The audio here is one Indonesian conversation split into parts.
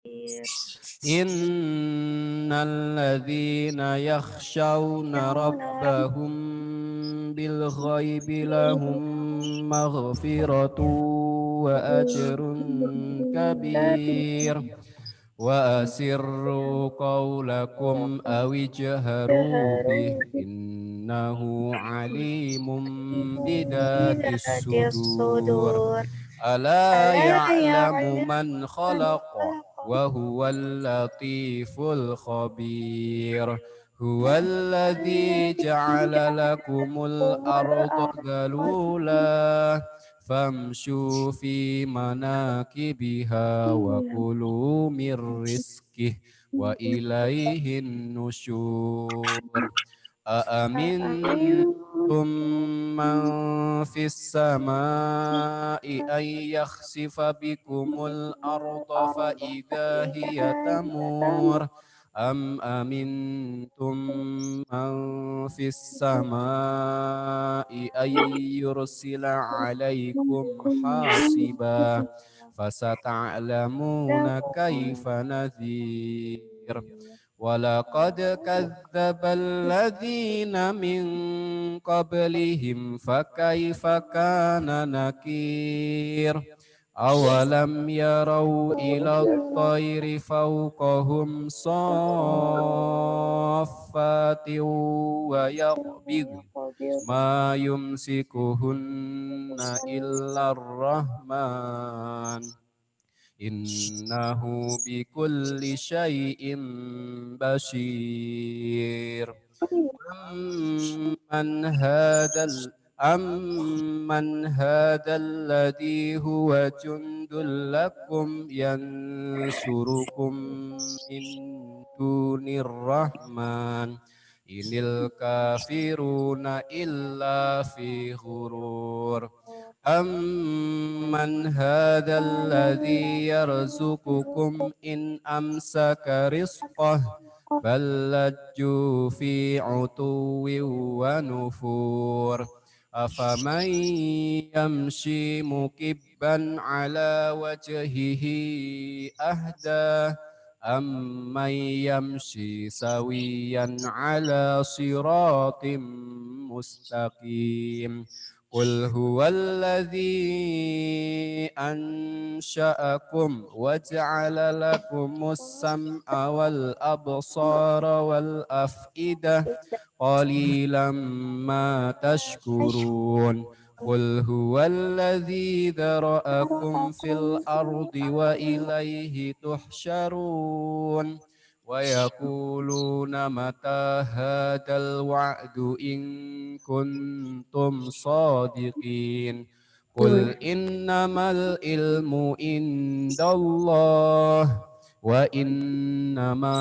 Innalladzina yakhshawna rabbahum bil ghaibi lahum maghfiratu wa ajrun kabir. Wa asirru qawlakum awijharu bih innahu alimun bidatis sudur. Ala ya'lamu man khalaqa wa huwal latiful khabir. Huwallazi ja'ala lakumul arda dalula famshu fi manakibiha wa kulu mir rizkih wa ilaihin nusyur. Aamintum man fis samai ay yakhsifa bikumul arda fa idha hiya tamur am amintum man fis samai ay yursila alaikum hasiba fasata'lamuna kaifa nadhir. Walaqad kadzdzabal ladzina min qablihim fakaifa kana nakir. Awalam yarau ila at-tayri fawqahum saffatin wa yaqbid ma yumsikuhunna illa ar-rahman innahu bikulli syai'in basir. Amman hadal alladhi huwa jundul lakum yansurukum min dunir rahman inil kafiruna illa fi ghurur. Amman hadzal ladzi yarzuqukum in amsaka rizqah bal lajju fi utuwin wa nufur. Afaman yamshi mukibban ala wajhihi ahda amman yamshi sawiyan ala siratim mustaqim. Qul huwallazi ansha'akum wa ja'ala lakumus sam'a wal absara wal af'idah qalilan ma tashkurun. Qul huwallazi dhara'akum fil ardi wa ilayhi tuhsyarun. Wa yaquluna mata hadzal wa'du in kuntum shadiqin. Qul innamal ilmu indallah wa innama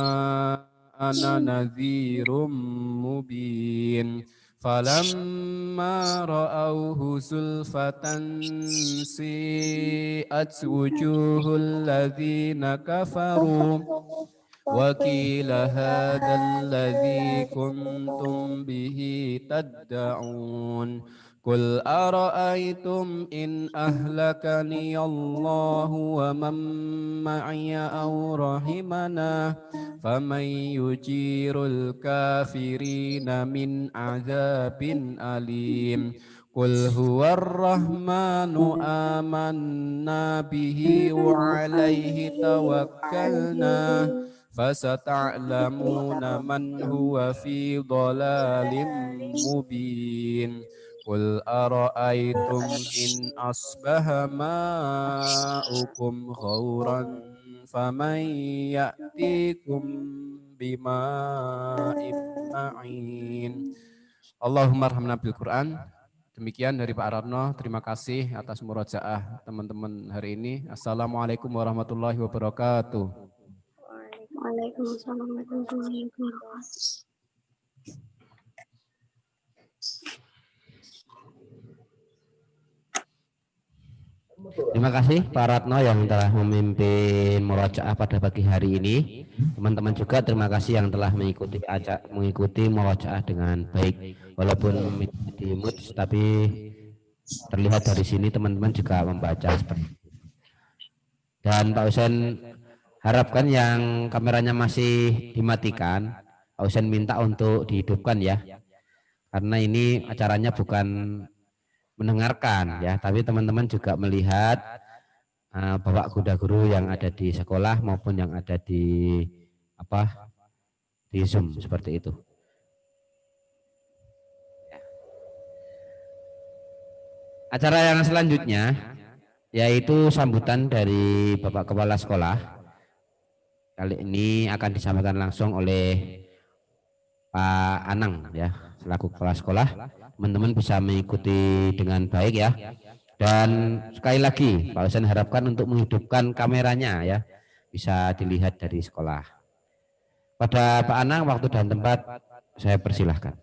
ana nadhirum mubin. Falamma ra'awhu zulfatan si'at wujuhul ladzina kafaru wa qila hadzal ladzi kuntum bihi tad'un. Qul ara'aytum in ahlakani Allahu wa man ma'iya aw rahimana faman yujirul kafirina min adzabin alim. Qul huwar rahmanu amanna bihi wa alaihi tawakkalna fasata'lamuna man huwa fi dhalalim mubin. Qul ara'aytum in asbaha ma'ukum ghauran faman ya'tikum bima'in ma'in. Allahumma arhamna bil Qur'an. Demikian dari Pak Ratno. Terima kasih atas murojaah teman-teman hari ini. Assalamualaikum warahmatullahi wabarakatuh. Waalaikumsalam warahmatullahi wabarakatuh. Terima kasih Pak Ratno yang telah memimpin murojaah pada pagi hari ini. Teman-teman juga terima kasih yang telah mengikuti murojaah dengan baik. Walaupun di mute tapi terlihat dari sini teman-teman juga membaca seperti itu. Dan Pak Husain harapkan yang kameranya masih dimatikan, Pak Husen minta untuk dihidupkan ya. Karena ini acaranya bukan mendengarkan ya, tapi teman-teman juga melihat Bapak guru yang ada di sekolah maupun yang ada di apa di Zoom seperti itu. Acara yang selanjutnya yaitu sambutan dari Bapak Kepala Sekolah. Kali ini akan disampaikan langsung oleh Pak Anang ya, selaku Kepala Sekolah. Teman-teman bisa mengikuti dengan baik ya. Dan sekali lagi Pak Husen harapkan untuk menghidupkan kameranya ya, bisa dilihat dari sekolah. Pada Pak Anang, waktu dan tempat saya persilahkan.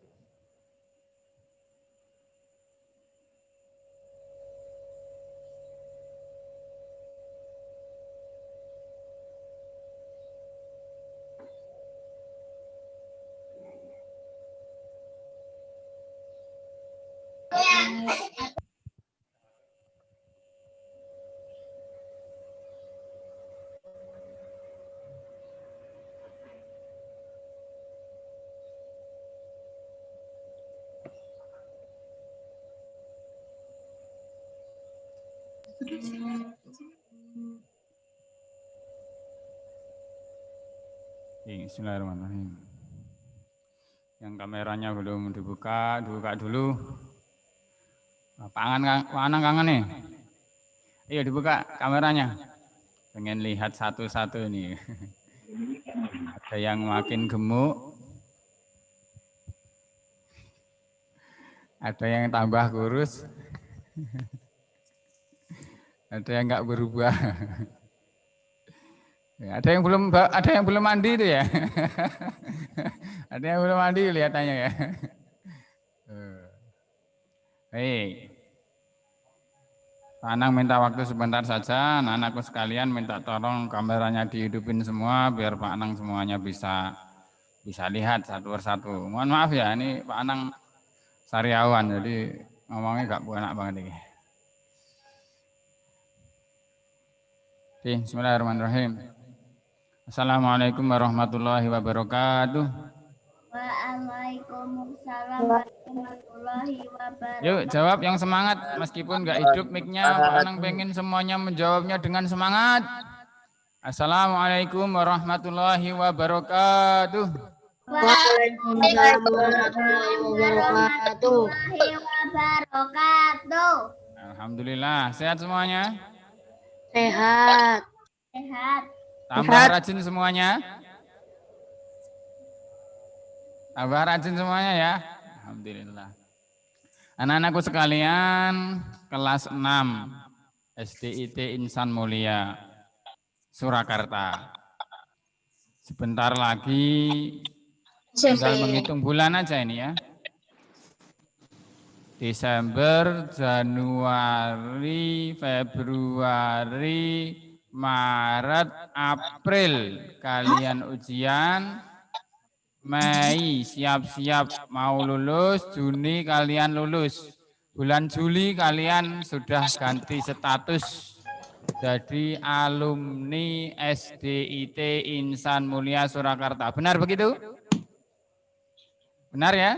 Bismillahirrahmanirrahim. Yang kameranya belum dibuka dulu. Pak Anang kangen nih. Ayo dibuka kameranya. Pengen lihat satu-satu nih. Ada yang makin gemuk. Ada yang tambah kurus. Ada yang enggak berubah. Ada yang belum mandi itu ya. Ada yang belum mandi kelihatannya ya. Hei. Pak Anang minta waktu sebentar saja, anak-anakku sekalian minta tolong kameranya dihidupin semua biar Pak Anang semuanya bisa lihat satu persatu. Mohon maaf ya, ini Pak Anang sariawan jadi ngomongnya enggak enak banget ini. Oke, bismillahirrahmanirrahim. Assalamualaikum warahmatullahi wabarakatuh. Waalaikumsalam warahmatullahi wabarakatuh. Yuk jawab yang semangat meskipun nggak hidup mic-nya. Pak Anang pengen semuanya menjawabnya dengan semangat. Assalamualaikum warahmatullahi wabarakatuh. Waalaikumsalam warahmatullahi wabarakatuh. Alhamdulillah, sehat semuanya? Sehat. Sehat. Tambah rajin semuanya? Tambah rajin semuanya ya? Alhamdulillah. Anak-anakku sekalian, kelas 6 SDIT Insan Mulia, Surakarta. Sebentar lagi, tinggal menghitung bulan aja ini ya. Desember, Januari, Februari, Maret, April kalian ujian, Mei siap-siap mau lulus, Juni kalian lulus. Bulan Juli kalian sudah ganti status jadi alumni SDIT Insan Mulia Surakarta. Benar begitu? Benar ya?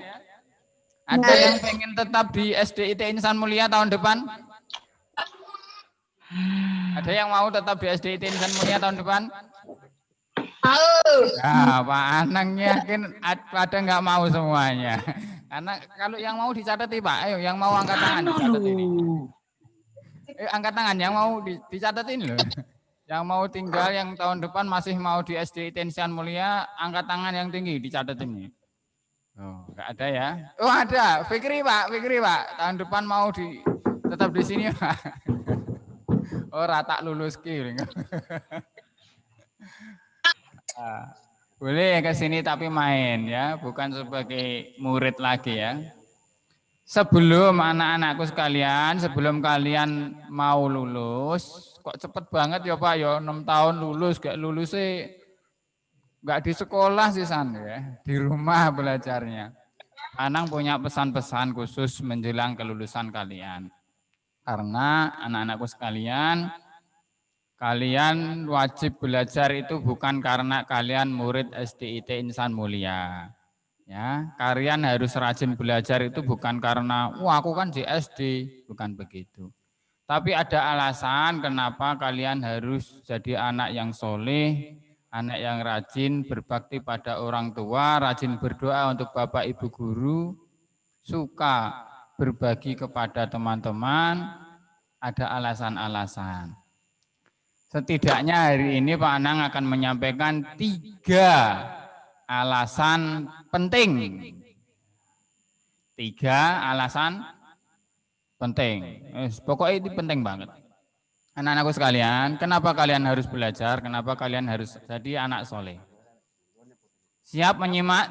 Ada yang pengen tetap di SDIT Insan Mulia tahun depan? Ada yang mau tetap di SDIT Insan Mulia tahun depan? Nah, Pak Anang yakin pada nggak mau semuanya. Karena kalau yang mau dicatat Pak, ayo yang mau angkat tangan dicatat ini. Angkat tangan yang mau dicatat ini loh. Yang mau tinggal yang tahun depan masih mau di SDIT Insan Mulia, angkat tangan yang tinggi dicatat ini. Oh, nggak ada ya? Oh ada, Fikri Pak. Tahun depan mau tetap di sini Pak. Oh rata lulus kiring. Boleh ke sini tapi main ya, bukan sebagai murid lagi ya. Sebelum anak-anakku sekalian, sebelum kalian mau lulus, kok cepet banget ya Pak ya, 6 tahun lulus, gak lulus sih. Enggak di sekolah sih San ya, di rumah belajarnya. Anang punya pesan-pesan khusus menjelang kelulusan kalian. Karena anak-anakku sekalian, kalian wajib belajar itu bukan karena kalian murid SDIT Insan Mulia. Ya, kalian harus rajin belajar itu bukan karena wah aku kan di SD, bukan begitu. Tapi ada alasan kenapa kalian harus jadi anak yang soleh, anak yang rajin berbakti pada orang tua, rajin berdoa untuk Bapak Ibu guru, suka berbagi kepada teman-teman, ada alasan-alasan. Setidaknya hari ini Pak Anang akan menyampaikan 3 alasan penting. 3 alasan penting. Pokoknya itu penting banget. Anak-anakku sekalian, kenapa kalian harus belajar? Kenapa kalian harus jadi anak soleh? Siap menyimak?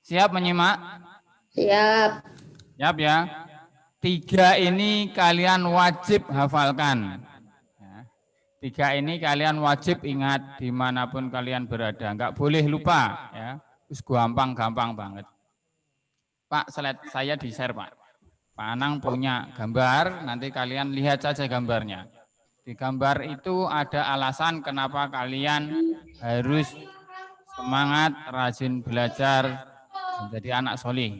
Siap menyimak? Siap. Siap ya. 3 ini kalian wajib hafalkan. 3 ini kalian wajib ingat dimanapun kalian berada. Enggak boleh lupa. Ya. Terus gampang banget. Pak, slide saya di-share Pak. Pak Anang punya gambar, nanti kalian lihat saja gambarnya. Di gambar itu ada alasan kenapa kalian harus semangat, rajin belajar, menjadi anak soleh.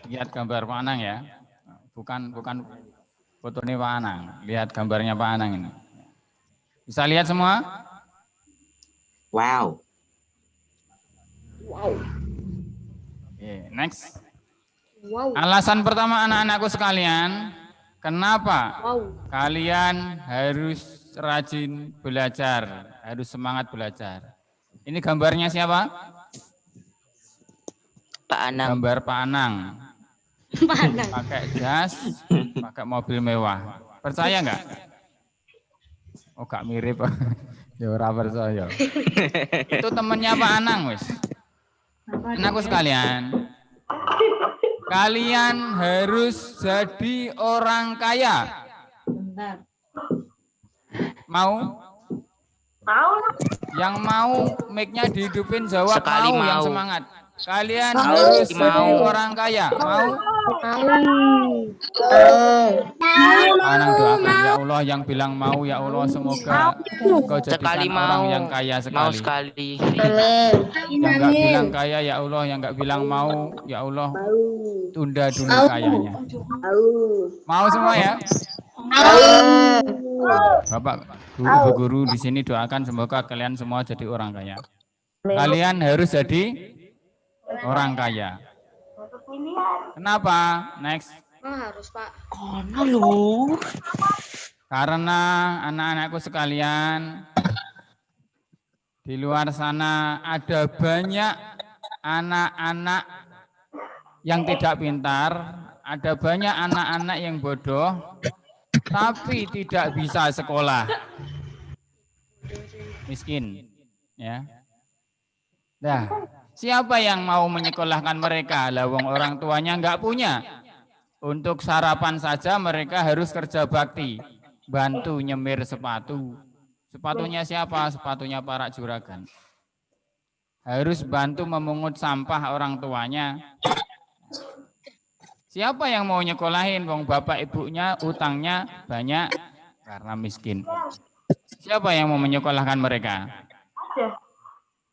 Lihat gambar Pak Anang ya. Bukan fotonya Pak Anang. Lihat gambarnya Pak Anang ini. Bisa lihat semua? Wow. Oke, next. Wow. Alasan pertama anak-anakku sekalian, kenapa kalian harus rajin belajar, harus semangat belajar. Ini gambarnya siapa? Pak Anang. Gambar Pak Anang. Pakai jas, pakai mobil mewah. Percaya nggak? Oh, gak mirip. Ya ora percaya. Itu temennya Pak Anang, wis. Anakku sekalian, kalian harus jadi orang kaya. Mau? Mau. Yang mau mic-nya dihidupin jawab Sekali mau, yang mau. semangat. Kalian harus jadi orang kaya. Mau? Anang doakan ya Allah, yang bilang mau ya Allah, semoga Engkau jadikan Sekali orang mau. yang kaya Mau sekali. sekali. Yang enggak bilang kaya ya Allah, yang enggak bilang mau ya Allah, tunda dulu kayanya. Mau semua ya? Bapak Ibu guru di sini doakan semoga kalian semua jadi orang kaya. Kalian harus jadi orang kaya. Kenapa? Next. Harus Pak. Karena anak-anakku sekalian, di luar sana ada banyak anak-anak yang tidak pintar, ada banyak anak-anak yang bodoh, tapi tidak bisa sekolah. Miskin. Ya. Nah, siapa yang mau menyekolahkan mereka? Lawang orang tuanya enggak punya. Untuk sarapan saja mereka harus kerja bakti. Bantu nyemir sepatu. Sepatunya siapa? Sepatunya para juragan. Harus bantu memungut sampah orang tuanya. Siapa yang mau nyekolahin? Wong bapak ibunya utangnya banyak karena miskin. Siapa yang mau menyekolahkan mereka?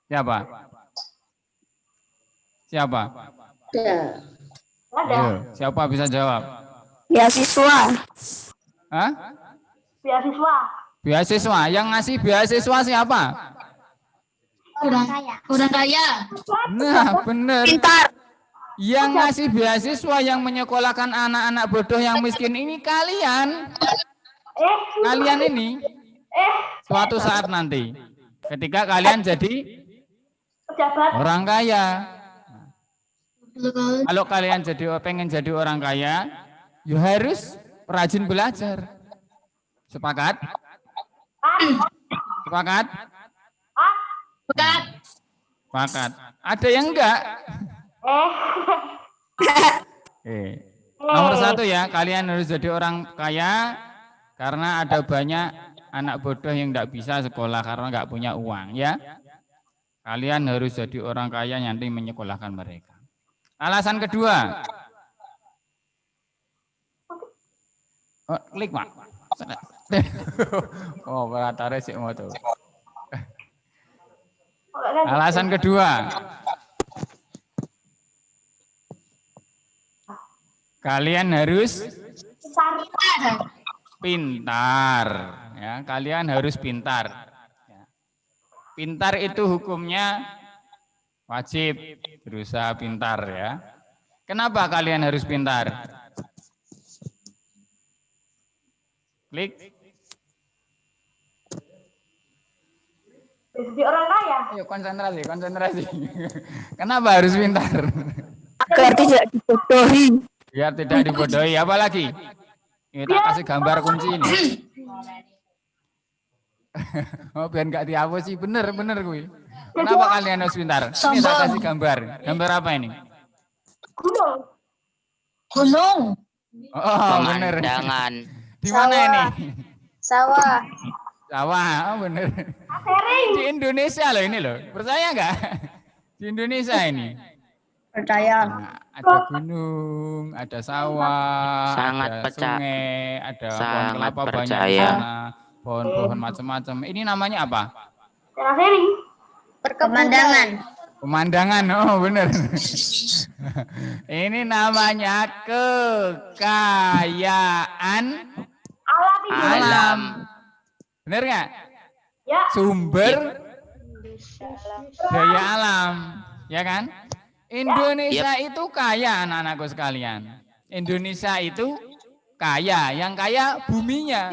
Siapa? Siapa? Ayo, siapa bisa jawab? Beasiswa. Hah? Beasiswa. Yang ngasih beasiswa siapa? Orang kaya. Nah, benar. Pintar. Yang ngasih beasiswa, yang menyekolahkan anak-anak bodoh yang miskin ini kalian. Kalian ini. Suatu saat nanti. Ketika kalian jadi orang kaya. Kalau kalian pengen jadi orang kaya, ya harus rajin belajar. Sepakat? Sepakat? Sepakat. Ada yang enggak? Nomor 1 ya, kalian harus jadi orang kaya karena ada banyak anak bodoh yang enggak bisa sekolah karena enggak punya uang ya. Kalian harus jadi orang kaya nanti menyekolahkan mereka. Alasan kedua, Oh, klik, Mak. Oh, pelatare sik mau tuh. Alasan kedua. Kalian harus pintar. Ya, kalian harus pintar. Ya. Pintar itu hukumnya wajib berusaha pintar ya. Kenapa kalian harus pintar? Klik. Jadi orang kaya. Ayo konsentrasi. Kenapa harus pintar? Agar tidak dibodohi. Biar tidak dibodohi. Apa lagi? Ini tak kasih gambar kunci ini. Oh, biar nggak dihapus sih. Bener gue. Kenapa kalian harus pintar? Ini tak kasih gambar. Gambar apa ini? Gunung. Oh, bener. Pemandangan. Di mana ini? Sawah. Sawah, oh bener. Di Indonesia loh ini loh. Percaya nggak? Di Indonesia ini. Percaya. Nah, ada gunung, ada sawah, Sangat ada percaya. sungai, ada pohon Sangat kelapa banyak di percaya. sana, pohon-pohon macam-macam. Ini namanya apa? Pemandangan. Pemandangan, oh bener. Ini namanya kekayaan alam. Bener nggak? Ya. Sumber daya alam, ya kan? Indonesia itu kaya, anak-anakku sekalian. Indonesia itu kaya, yang kaya buminya.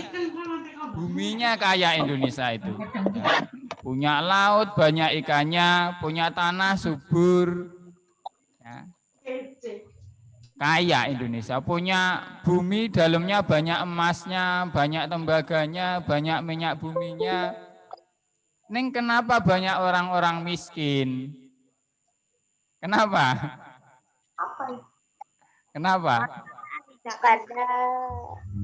Buminya kaya Indonesia itu. Ya. Punya laut, banyak ikannya, punya tanah subur. Ya. Kaya Indonesia, punya bumi dalamnya banyak emasnya, banyak tembaganya, banyak minyak buminya. Neng kenapa banyak orang-orang miskin? Kenapa? Kenapa?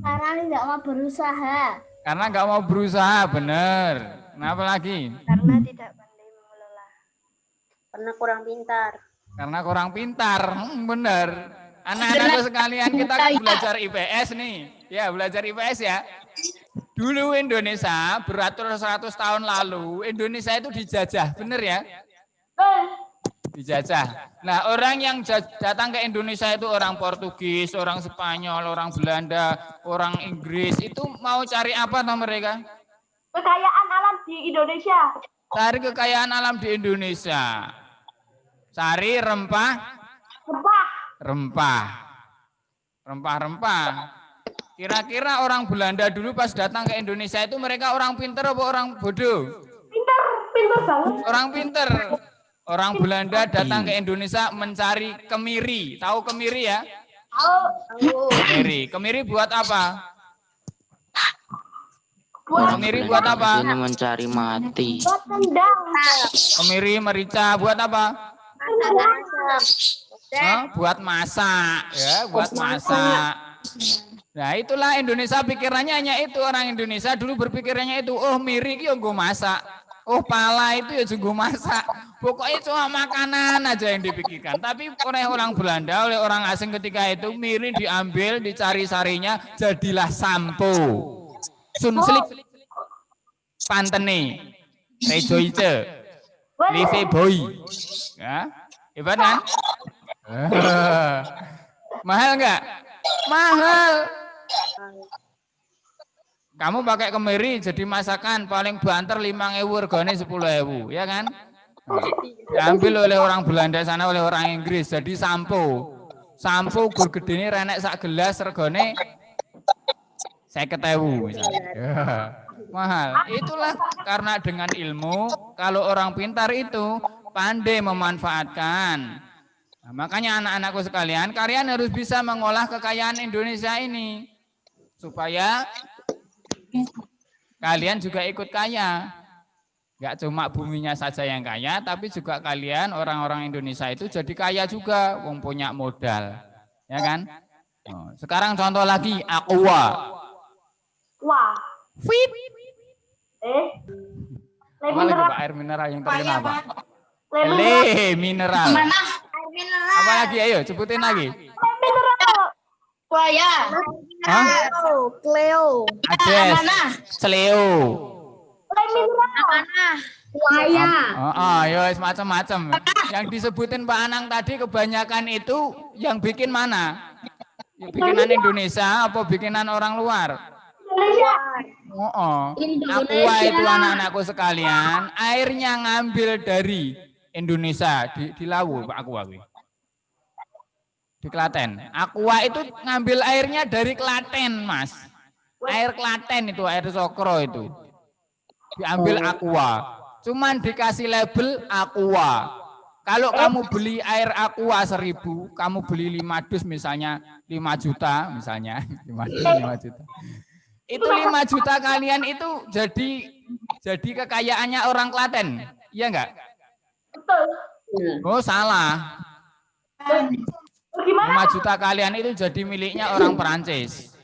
Karena tidak mau berusaha. Karena nggak mau berusaha, bener. Kenapa lagi? Karena tidak pandai mengelola. Karena kurang pintar. Karena kurang pintar, bener. Anak-anakku sekalian, kita kan belajar IPS nih. Ya, belajar IPS ya. Dulu Indonesia, beratur 100 tahun lalu, Indonesia itu dijajah, bener ya? Dijajah. Nah, orang yang datang ke Indonesia itu orang Portugis, orang Spanyol, orang Belanda, orang Inggris. Itu mau cari apa toh mereka? Kekayaan alam di Indonesia. Cari kekayaan alam di Indonesia. Cari rempah-rempah. Kira-kira orang Belanda dulu pas datang ke Indonesia itu mereka orang pinter apa orang bodoh? Pintar banget. Orang pinter. Orang Belanda datang ke Indonesia mencari kemiri. Tahu kemiri ya? Tahu. Kemiri buat apa? Kemiri buat apa? Ini mencari mati. Buat tendang. Kemiri, merica buat apa? Buat masak, ya, buat masak. Nah, itulah Indonesia pikirannya hanya itu. Orang Indonesia dulu berpikirannya itu, oh miri itu gue masak. Oh pala itu ya juga masak. Pokoknya cuma makanan aja yang dipikirkan. Tapi oleh orang Belanda, oleh orang asing ketika itu miri diambil, dicari sarinya, jadilah sampo. Sunslik, pantene, rejoice, live boy. Ya, hebat kan? Mahal enggak? Mahal. Kamu pakai kemiri jadi masakan paling banter 5.000 regane 10.000, ya kan? Diambil oleh orang Belanda sana, oleh orang Inggris jadi sampo. Sampo gur gedene renek sak gelas regane 50.000 misalnya. Ya, mahal. Itulah karena dengan ilmu kalau orang pintar itu pandai memanfaatkan. Nah, makanya anak-anakku sekalian, kalian harus bisa mengolah kekayaan Indonesia ini supaya kalian juga ikut kaya. Enggak cuma buminya saja yang kaya, tapi juga kalian orang-orang Indonesia itu jadi kaya juga, wong punya modal. Ya kan? Oh, sekarang contoh lagi, Aqua. Wah. Fit. Air Apa lagi mineral. Pak? Air mineral yang terkenal apa? Air Mineral. mineral. Apa lagi? Ayo sebutin lagi. Air mineral. Buaya. Hah? Cleo. Ades. Celeo. Waya. Ya macam-macam. Yang disebutin Pak Anang tadi kebanyakan itu yang bikin mana? Bikinan Indonesia apa bikinan orang luar? Aqua itu anak-anakku sekalian, airnya ngambil dari Indonesia di Lawu Pak Aqua. Di Klaten. Aqua itu ngambil airnya dari Klaten, Mas. Air Klaten itu, air Sokro itu. Diambil Aqua. Cuman dikasih label Aqua. Kalau kamu beli air Aqua 1000, kamu beli 5 dus misalnya 5 juta misalnya, 5 juta. Itu 5 juta kalian itu jadi kekayaannya orang Klaten. Iya enggak? Betul. Oh, salah. 5 juta kalian itu jadi miliknya orang Perancis.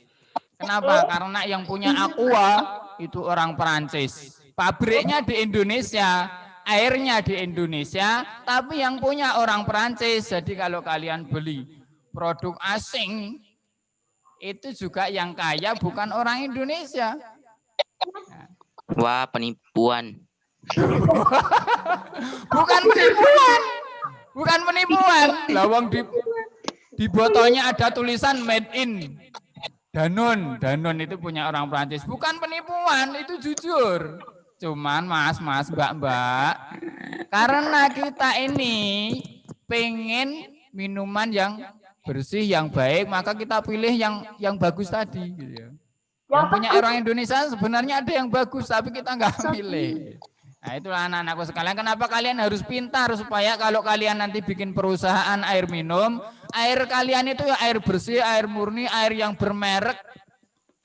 Kenapa? Karena yang punya Aqua itu orang Perancis. Pabriknya di Indonesia, airnya di Indonesia, tapi yang punya orang Perancis. Jadi kalau kalian beli produk asing, itu juga yang kaya bukan orang Indonesia. Wah, penipuan. Bukan penipuan. Bukan penipuan. Lawang di botolnya ada tulisan made in Danone. Danone itu punya orang Prancis. Bukan penipuan, itu jujur. Cuman mas, mbak, karena kita ini pengen minuman yang bersih, yang baik, maka kita pilih yang bagus tadi. Gitu ya. Yang punya orang Indonesia sebenarnya ada yang bagus, tapi kita nggak pilih. Nah itulah anak-anakku sekalian, kenapa kalian harus pintar supaya kalau kalian nanti bikin perusahaan air minum, air kalian itu ya air bersih, air murni, air yang bermerek,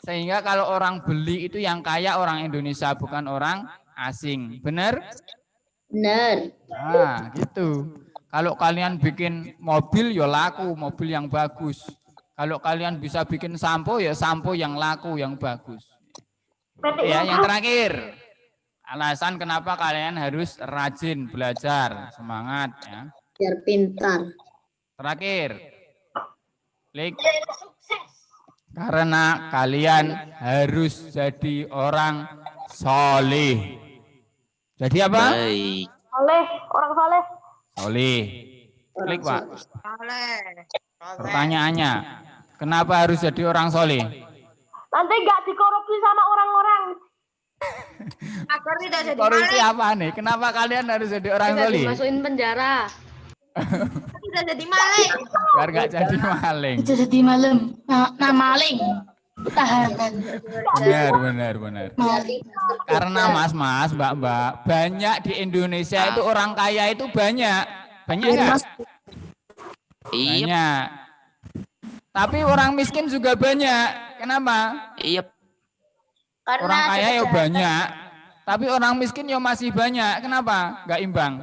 sehingga kalau orang beli itu yang kaya orang Indonesia bukan orang asing, benar? Benar. Nah gitu. Kalau kalian bikin mobil ya laku, mobil yang bagus. Kalau kalian bisa bikin sampo ya sampo yang laku, yang bagus. Ya yang terakhir. Alasan kenapa kalian harus rajin belajar, semangat ya. Biar pintar. Terakhir, klik. Karena kalian harus jadi orang soleh. Jadi apa? Baik. Orang soleh. Soleh. Klik Pak. Pertanyaannya, kenapa harus jadi orang soleh? Nanti nggak dikorupsi sama orang-orang. Agar tidak jadi Korupsi apa nih? Kenapa kalian harus jadi orang soleh? Masukin penjara. Tidak jadi maling. Biar nggak jadi maling. Tidak jadi maling. Nah maling. Tahanan. Benar. Karena mas, mbak, banyak di Indonesia itu orang kaya itu banyak nggak? Iya. Banyak. Tapi orang miskin juga banyak. Kenapa? Iya. Orang kaya ya banyak, tapi orang miskin ya masih banyak. Kenapa? Nggak imbang.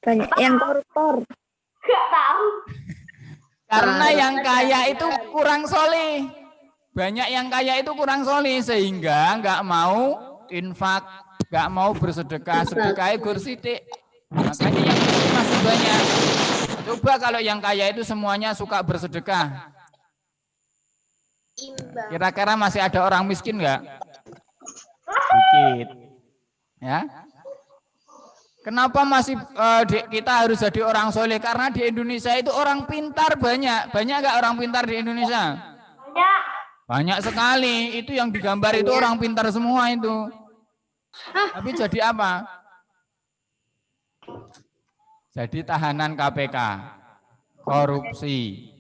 Banyak yang koruptor. Nggak tahu. Karena yang kaya itu kurang soleh. Banyak yang kaya itu kurang soleh sehingga nggak mau infak, nggak mau bersedekah, sedekahnya gursidik. Makanya yang miskin masih banyak. Coba kalau yang kaya itu semuanya suka bersedekah. Kira-kira masih ada orang miskin nggak? Sedikit. Ya. Kenapa masih kita harus jadi orang soleh? Karena di Indonesia itu orang pintar banyak. Banyak nggak orang pintar di Indonesia? Banyak. Banyak sekali. Itu yang digambar itu orang pintar semua itu. Tapi jadi apa? Jadi tahanan KPK. Korupsi.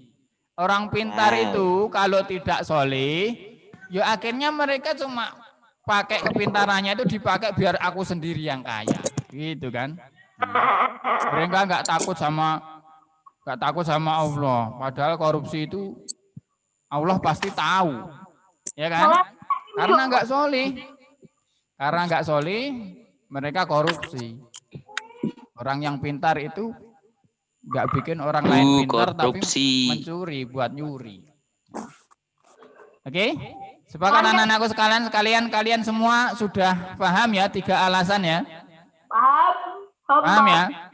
Orang pintar itu kalau tidak soleh, ya akhirnya mereka cuma pakai kepintarannya itu dipakai biar aku sendiri yang kaya, gitu kan? Mereka nggak takut sama Allah. Padahal korupsi itu Allah pasti tahu, ya kan? Karena nggak soleh, mereka korupsi. Orang yang pintar itu nggak bikin orang lain pintar korupsi. Tapi mencuri buat nyuri. Oke? Sepakat anak-anakku kalian semua sudah paham ya 3 alasan ya? Paham ya?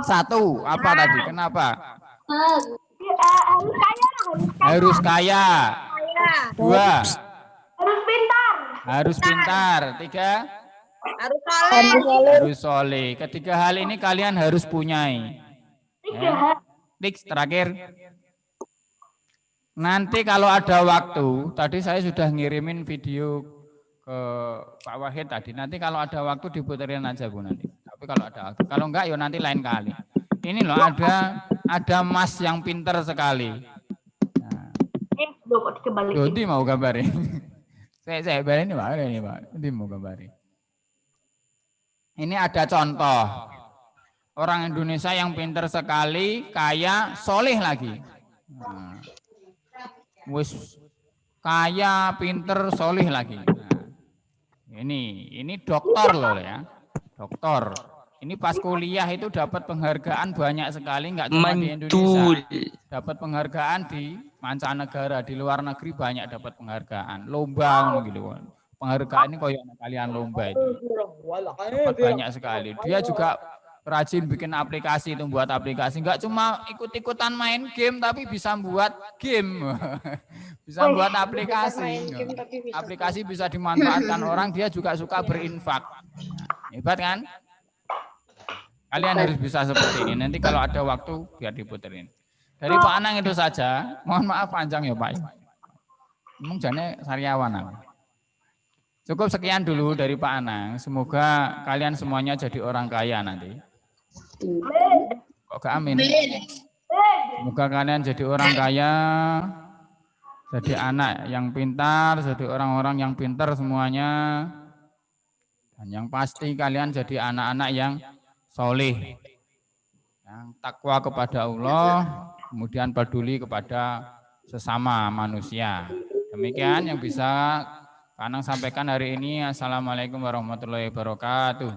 1 apa tadi? Kenapa? Harus kaya. Harus kaya. 2. Harus pintar. Harus pintar. 3. Harus soleh. Harus soleh. Ketiga hal ini kalian harus punyai. Ya. Next, terakhir. Nanti kalau ada waktu, tadi saya sudah ngirimin video ke Pak Wahid tadi. Nanti kalau ada waktu diputerin aja Bu nanti. Tapi kalau ada waktu, kalau enggak ya nanti lain kali. Ini loh ada Mas yang pinter sekali. Nah. Nanti mau gambarin. saya gambarin ini Pak. Ini Pak. Nanti mau gambarin. Ini ada contoh orang Indonesia yang pinter sekali, kaya, soleh lagi. Nah. Wis kaya, pinter, soleh lagi. Nah, ini dokter loh ya, dokter. Ini pas kuliah itu dapat penghargaan banyak sekali, nggak cuma di Indonesia. Dapat penghargaan di mancanegara, di luar negeri banyak dapat penghargaan. Lomba gitu. Penghargaan ini koyo kalian lomba itu. Dapat banyak sekali. Dia juga rajin bikin aplikasi itu, buat aplikasi. Enggak cuma ikut-ikutan main game, tapi bisa buat game. Bisa buat aplikasi. Aplikasi bisa dimanfaatkan orang, dia juga suka berinfak. Hebat kan? Kalian harus bisa seperti ini. Nanti kalau ada waktu, biar diputerin. Dari Pak Anang itu saja. Mohon maaf panjang ya Pak. Emang jane sariawan. Cukup sekian dulu dari Pak Anang. Semoga kalian semuanya jadi orang kaya nanti. Kok amin. Semoga kalian jadi orang kaya, jadi anak yang pintar, jadi orang-orang yang pintar semuanya. Dan yang pasti kalian jadi anak-anak yang soleh, yang takwa kepada Allah, kemudian peduli kepada sesama manusia. Demikian yang bisa Kanang sampaikan hari ini. Assalamualaikum warahmatullahi wabarakatuh.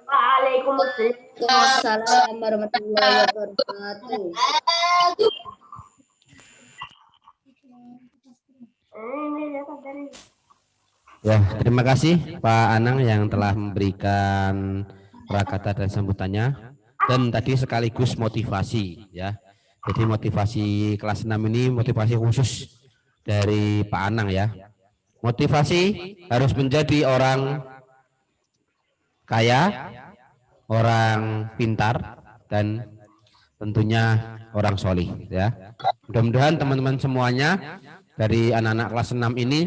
Waalaikumsalam warahmatullahi wabarakatuh. Ya, terima kasih Pak Anang yang telah memberikan prakata dan sambutannya, dan tadi sekaligus motivasi ya. Jadi motivasi kelas 6 ini motivasi khusus dari Pak Anang ya. Motivasi harus menjadi orang kaya, orang pintar, dan tentunya orang solih ya. Mudah-mudahan teman-teman semuanya dari anak-anak kelas 6 ini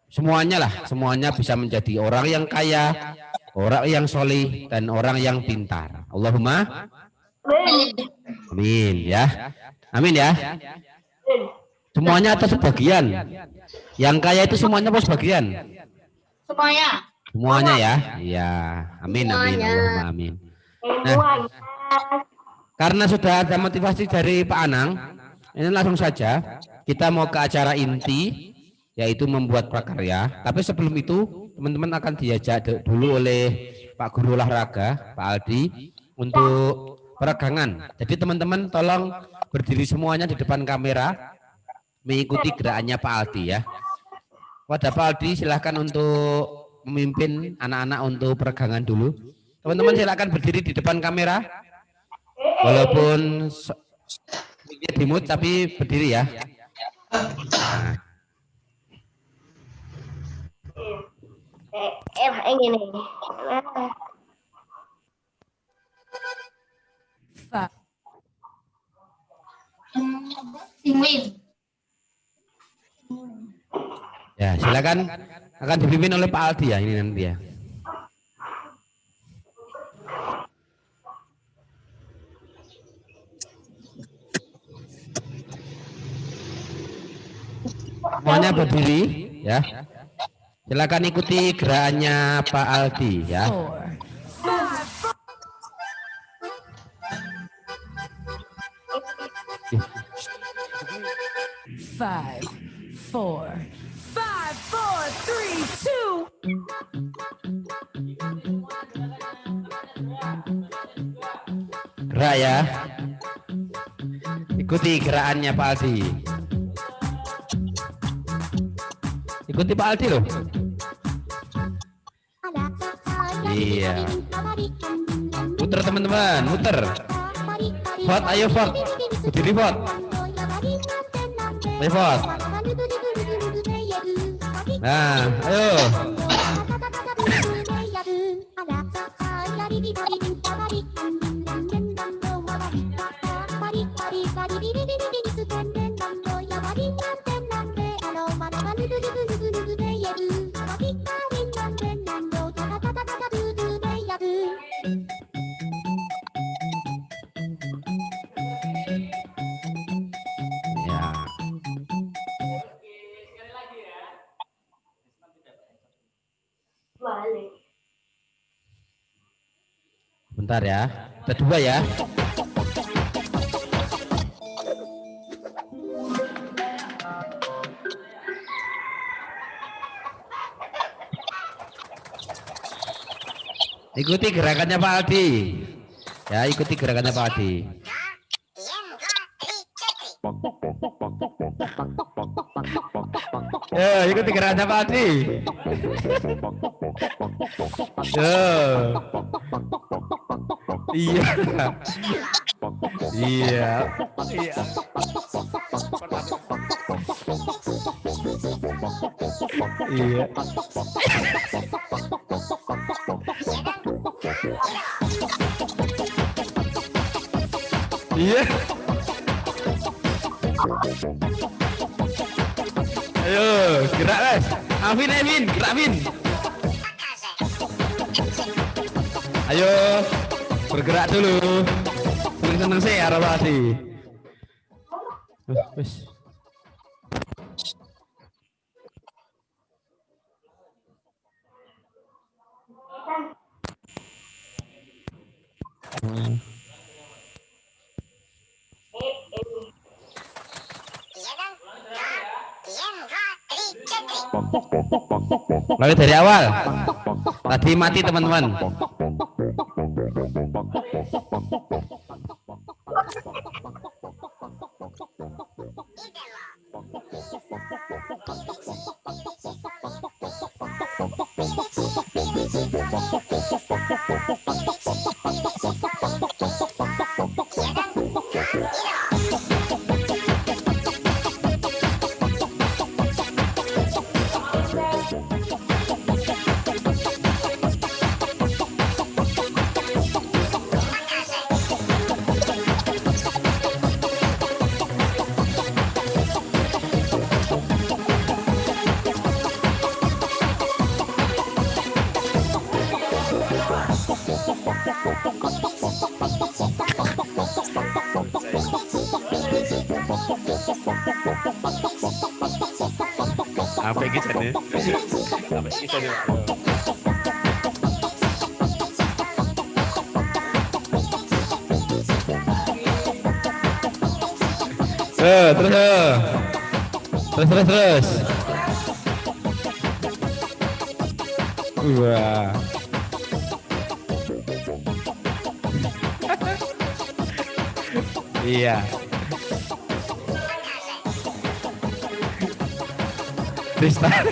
semuanya bisa menjadi orang yang kaya, orang yang solih, dan orang yang pintar. Allahumma amin ya. Amin ya. Semuanya atau sebagian? Yang kaya itu semuanya atau sebagian? Semuanya ya. Iya. Amin amin. Allahumma amin. Nah, karena sudah ada motivasi dari Pak Anang, ini langsung saja kita mau ke acara inti, yaitu membuat prakarya. Tapi sebelum itu teman-teman akan diajak dulu oleh Pak Guru Olahraga, Pak Aldi, untuk peregangan. Jadi teman-teman tolong berdiri semuanya di depan kamera, mengikuti gerakannya Pak Aldi ya. Pada Pak Aldi silahkan untuk memimpin anak-anak untuk peregangan dulu. Teman-teman silahkan berdiri di depan kamera, walaupun di mute tapi berdiri ya. Nah. Ini. Ya, silakan, akan dipimpin oleh Pak Aldi ya ini nanti ya. Semuanya berdiri ya. Silakan ikuti gerakannya Pak Aldi ya. 5, 4, 3, 2. Gerak ya. Ikuti gerakannya Pak Aldi. Ikuti Pak Aldi loh. Iya. Muter teman-teman, muter. Vote, ayo vote. Berdiri vote. Repot. Nah, ayo. Ya. Balik. Bentar ya. Ada dua ya. Ikuti gerakannya Pak Aldi. Ya, ikuti gerakannya Pak Aldi. Ya, ikuti gerakannya Pak Aldi. Ya. Iya. Iya. Iya. Iya. Iya. Ayo, gerak Mas. Alvin, gerak Vin. Ayo, bergerak dulu. Seneng sih arah tadi. Wis. Mulai dari awal. Tadi mati teman-teman. Apa kisahnya? Apa kisahnya? Terus. Wah. Iya. Freestyle.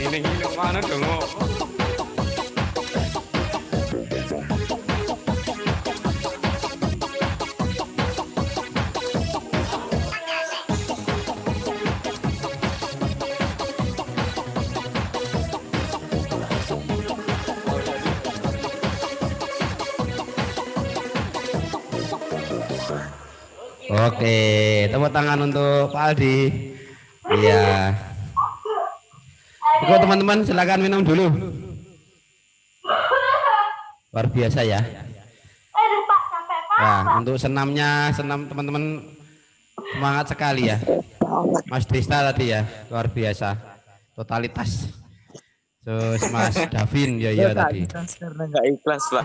Ini mana dong? Oke, tepuk tangan untuk Pak Aldi. Iya. Oke teman-teman, silakan minum dulu. Luar biasa ya. Nah, untuk senam teman-teman semangat sekali ya. Mas Drista tadi ya, luar biasa. Totalitas. Terus Mas Davin ya tadi. Karena nggak ikhlas, Pak.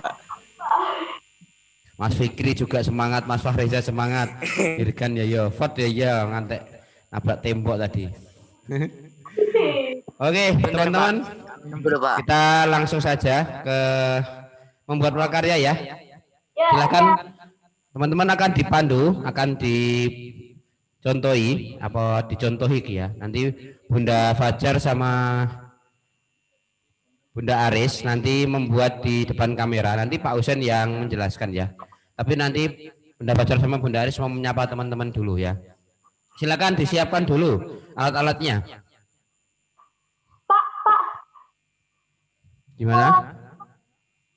Mas Fikri juga semangat, Mas Fahreza semangat. Irgan ya vote ya ngantek nabrak tembok tadi. Oke, teman-teman. Kita langsung saja ke membuat prakarya ya. Silakan teman-teman akan dipandu, akan dicontohi apa dicontohi ya. Nanti Bunda Fajar sama Bunda Aris nanti membuat di depan kamera, nanti Pak Husen yang menjelaskan ya. Tapi nanti Bunda Fajar sama Bunda Aris mau menyapa teman-teman dulu ya. Silakan disiapkan dulu alat-alatnya. Pak, Gimana?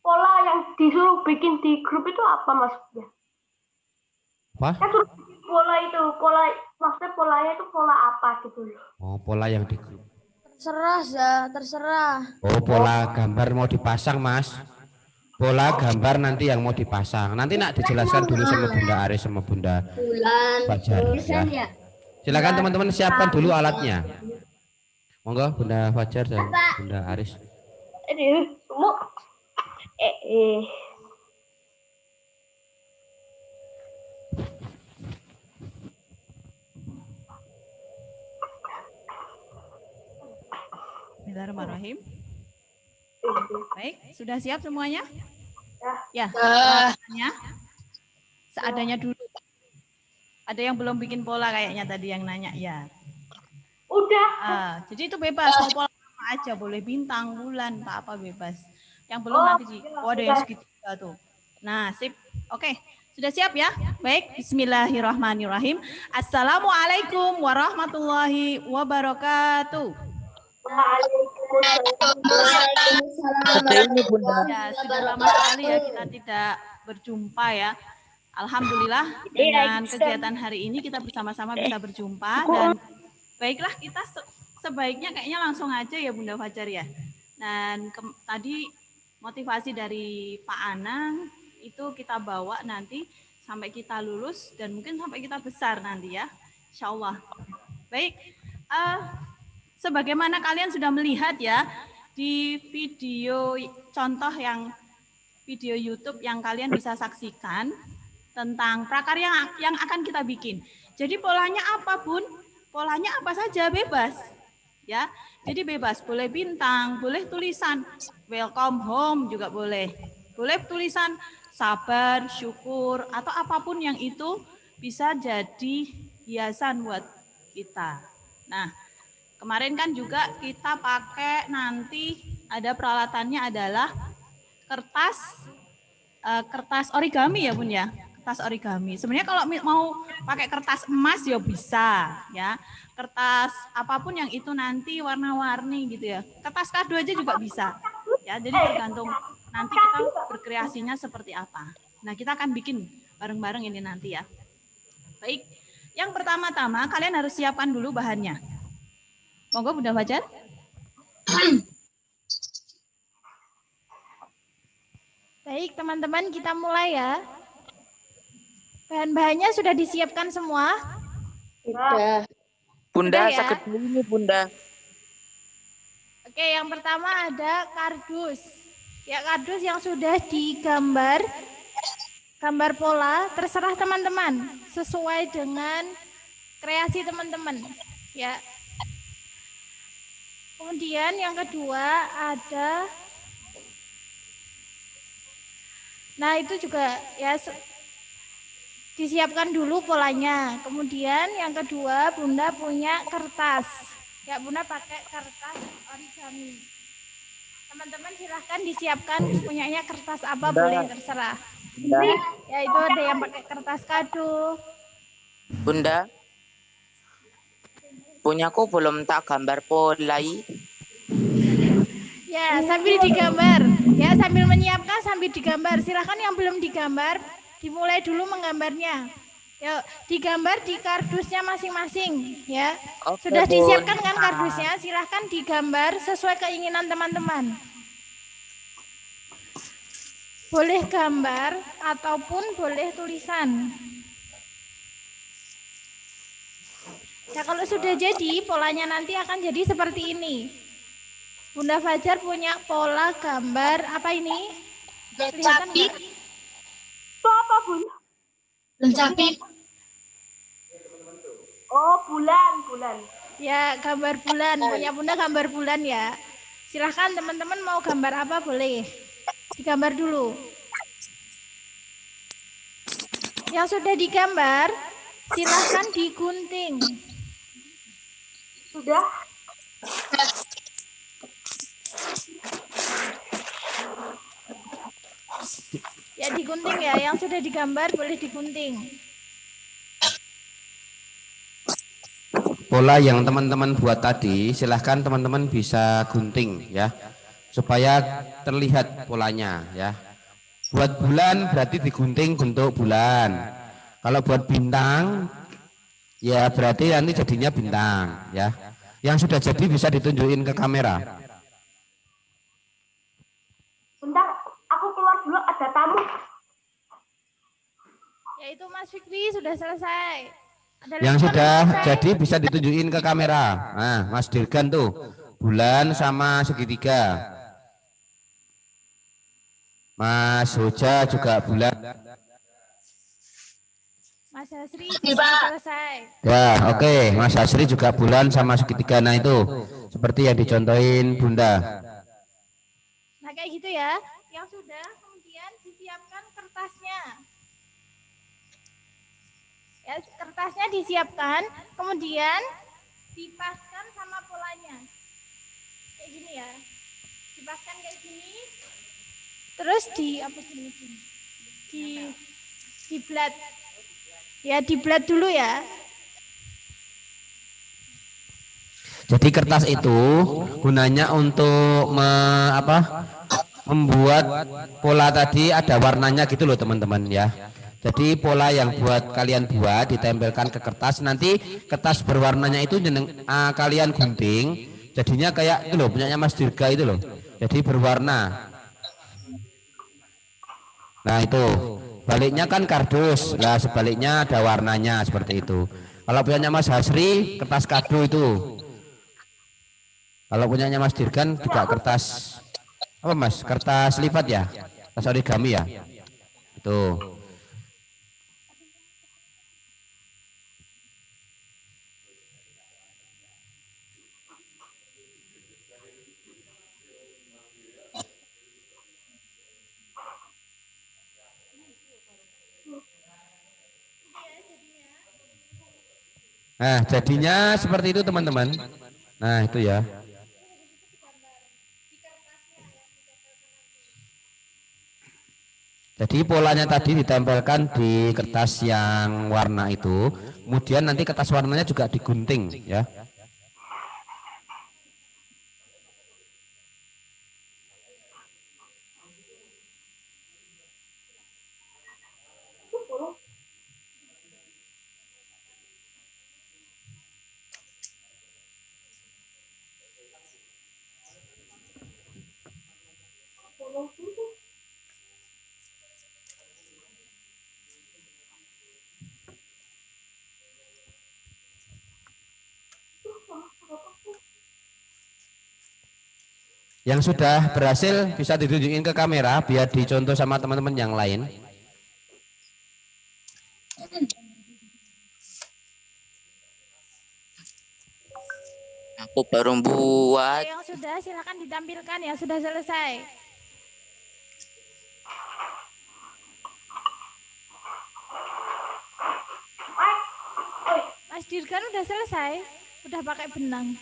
pola yang disuruh bikin di grup itu apa maksudnya? Apa? Kan suruh bikin maksudnya polanya itu pola apa gitu loh. Oh, pola yang di grup. Terserah. Oh, pola gambar mau dipasang, Mas. Pola gambar nanti yang mau dipasang. Nanti nak dijelaskan dulu sama Bunda Aris sama Bunda Fajar ya. Silakan teman-teman siapkan dulu alatnya. Monggo Bunda Fajar dan Bunda Aris. Ini semua Bismillahirrahmanirrahim. Baik, sudah siap semuanya? Ya. Ya. Seadanya dulu. Ada yang belum bikin pola kayaknya tadi yang nanya ya. udah. Jadi itu bebas mau pola apa aja, boleh bintang, bulan, apa bebas. Yang belum nanti ada yang segitiga tuh. Nah, sip. Oke. Sudah siap ya? Baik, bismillahirrahmanirrahim. Assalamualaikum warahmatullahi wabarakatuh. Ya, sudah lama sekali ya kita tidak berjumpa ya. Alhamdulillah dengan kegiatan hari ini kita bersama-sama bisa berjumpa dan baiklah kita sebaiknya kayaknya langsung aja ya Bunda Fajar ya. Dan tadi motivasi dari Pak Anang itu kita bawa nanti sampai kita lulus dan mungkin sampai kita besar nanti ya. Insya Allah. Baik, sebagaimana kalian sudah melihat ya di video contoh yang video YouTube yang kalian bisa saksikan tentang prakarya yang akan kita bikin. Jadi polanya apa Bun? Polanya apa saja bebas. Ya. Jadi bebas, boleh bintang, boleh tulisan welcome home juga boleh. Boleh tulisan sabar, syukur atau apapun yang itu bisa jadi hiasan buat kita. Nah, kemarin kan juga kita pakai nanti ada peralatannya adalah kertas origami ya Bun ya. Kertas origami. Sebenarnya kalau mau pakai kertas emas ya bisa ya. Kertas apapun yang itu nanti warna-warni gitu ya. Kertas kado aja juga bisa. Ya, jadi tergantung nanti kita berkreasinya seperti apa. Nah, kita akan bikin bareng-bareng ini nanti ya. Baik. Yang pertama-tama kalian harus siapkan dulu bahannya. Monggo Bunda Fajar. Baik, teman-teman, kita mulai ya. Bahan-bahannya sudah disiapkan semua? Sudah. Bunda, Sudah ya? sakit dulu ini Bunda. Oke, yang pertama ada kardus. Ya, kardus yang sudah digambar, gambar pola, terserah teman-teman, sesuai dengan kreasi teman-teman. Ya. Kemudian yang kedua ada, nah itu juga ya disiapkan dulu polanya. Kemudian yang kedua Bunda punya kertas. Ya Bunda pakai kertas origami. Teman-teman silahkan disiapkan punyanya kertas apa boleh terserah. Ya itu ada yang pakai kertas kado. Bunda, punyaku belum tak gambar polai. Ya sambil digambar. Ya sambil menyiapkan sambil digambar. Silahkan yang belum digambar dimulai dulu menggambarnya. Ya, digambar di kardusnya masing-masing ya. Oke, Sudah Bun. disiapkan kan kardusnya? Silahkan digambar sesuai keinginan teman-teman. Boleh gambar ataupun boleh tulisan. Ya kalau sudah jadi polanya nanti akan jadi seperti ini. Bunda Fajar punya pola gambar apa ini? Kelihatan nggak? Itu apa, Bun? Oh, bulan. Ya, gambar bulan. Punya Bunda gambar bulan ya. Silahkan teman-teman mau gambar apa boleh. Digambar dulu. Yang sudah digambar, silahkan digunting. Sudah. Ya digunting ya, yang sudah digambar boleh digunting. Pola yang teman-teman buat tadi, silahkan teman-teman bisa gunting ya, supaya terlihat polanya ya. Buat bulan berarti digunting bentuk bulan. Kalau buat bintang, ya berarti nanti jadinya bintang ya. Yang sudah jadi bisa ditunjukin ke kamera. Bentar, aku keluar dulu, ada tamu. Yaitu Mas Fikri sudah selesai. Ada Yang lagi sudah selesai. jadi bisa ditunjukin ke kamera. Nah, Mas Dirgan tuh bulan sama segitiga. Mas Hoja juga bulan. Mas Hasri sudah selesai. Ya, oke. Mas Hasri juga bulan sama segitiga. Nah, itu seperti yang dicontohin Bunda. Nah kayak gitu ya. Yang sudah kemudian disiapkan kertasnya. Ya, kertasnya disiapkan, kemudian dipaskan sama polanya. Kayak gini ya. Dipaskan kayak gini. Terus di apa gini? Di blad. Ya, di blad dulu ya. Jadi kertas itu gunanya untuk membuat pola tadi ada warnanya gitu loh teman-teman ya. Jadi pola yang buat kalian buat ditempelkan ke kertas, nanti kertas berwarnanya itu kalian gunting, jadinya kayak itu loh punyanya Mas Dirga itu loh. Jadi berwarna. Nah itu baliknya kan kardus, lah sebaliknya ada warnanya seperti itu. Kalau punyanya Mas Hasri kertas kado itu. Kalau punyanya Mas Dirgan juga kertas apa Mas? Kertas lipat ya? Kertas origami ya? Itu. Nah, jadinya seperti itu teman-teman. Nah, itu ya. Jadi polanya tadi ditempelkan di kertas yang warna itu, kemudian nanti kertas warnanya juga digunting ya. Yang sudah berhasil bisa ditunjukin ke kamera biar dicontoh sama teman-teman yang lain. Aku baru buat. Yang sudah silakan ditampilkan yang sudah selesai. Mas Dirgan udah selesai, udah pakai benang.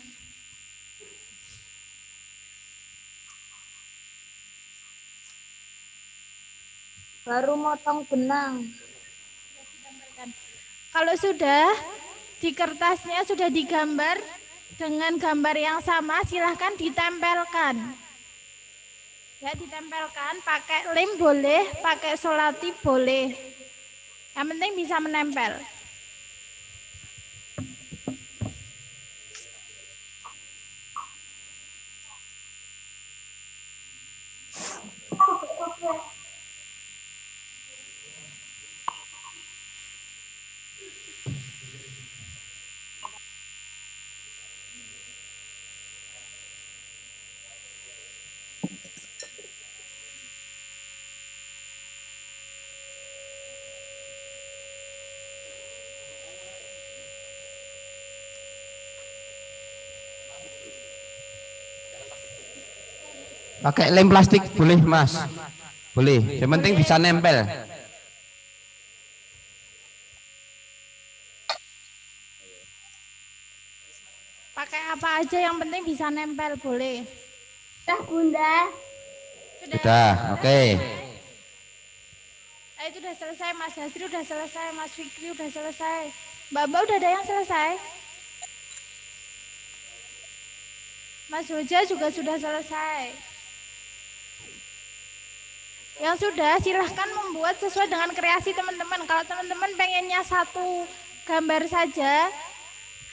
Baru motong benang. Kalau sudah di kertasnya sudah digambar dengan gambar yang sama, silahkan ditempelkan. Ya, ditempelkan pakai lem boleh, pakai selotip boleh. Yang penting bisa menempel. Pakai lem plastik boleh Mas. Boleh, yang penting bisa nempel. Pakai apa aja yang penting bisa nempel boleh. Dah Bunda. Sudah, oke. Itu udah selesai, Mas Hasri udah selesai, Mas Fikri udah selesai. Mbak udah ada yang selesai? Mas Hoja juga sudah selesai. Yang sudah silahkan membuat sesuai dengan kreasi teman-teman. Kalau teman-teman pengennya satu gambar saja,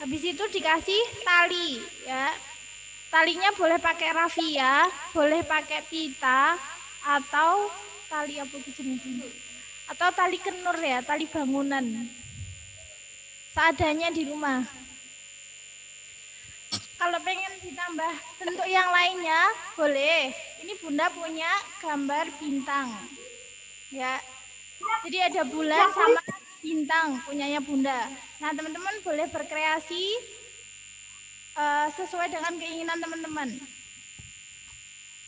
habis itu dikasih tali ya. Talinya boleh pakai rafia, boleh pakai pita, atau tali apa jenisnya? Atau tali kenur ya, tali bangunan. Seadanya di rumah. Kalau pengen ditambah bentuk yang lainnya, boleh. Ini Bunda punya gambar bintang. Ya. Jadi ada bulan sama bintang punyanya Bunda. Nah, teman-teman boleh berkreasi sesuai dengan keinginan teman-teman.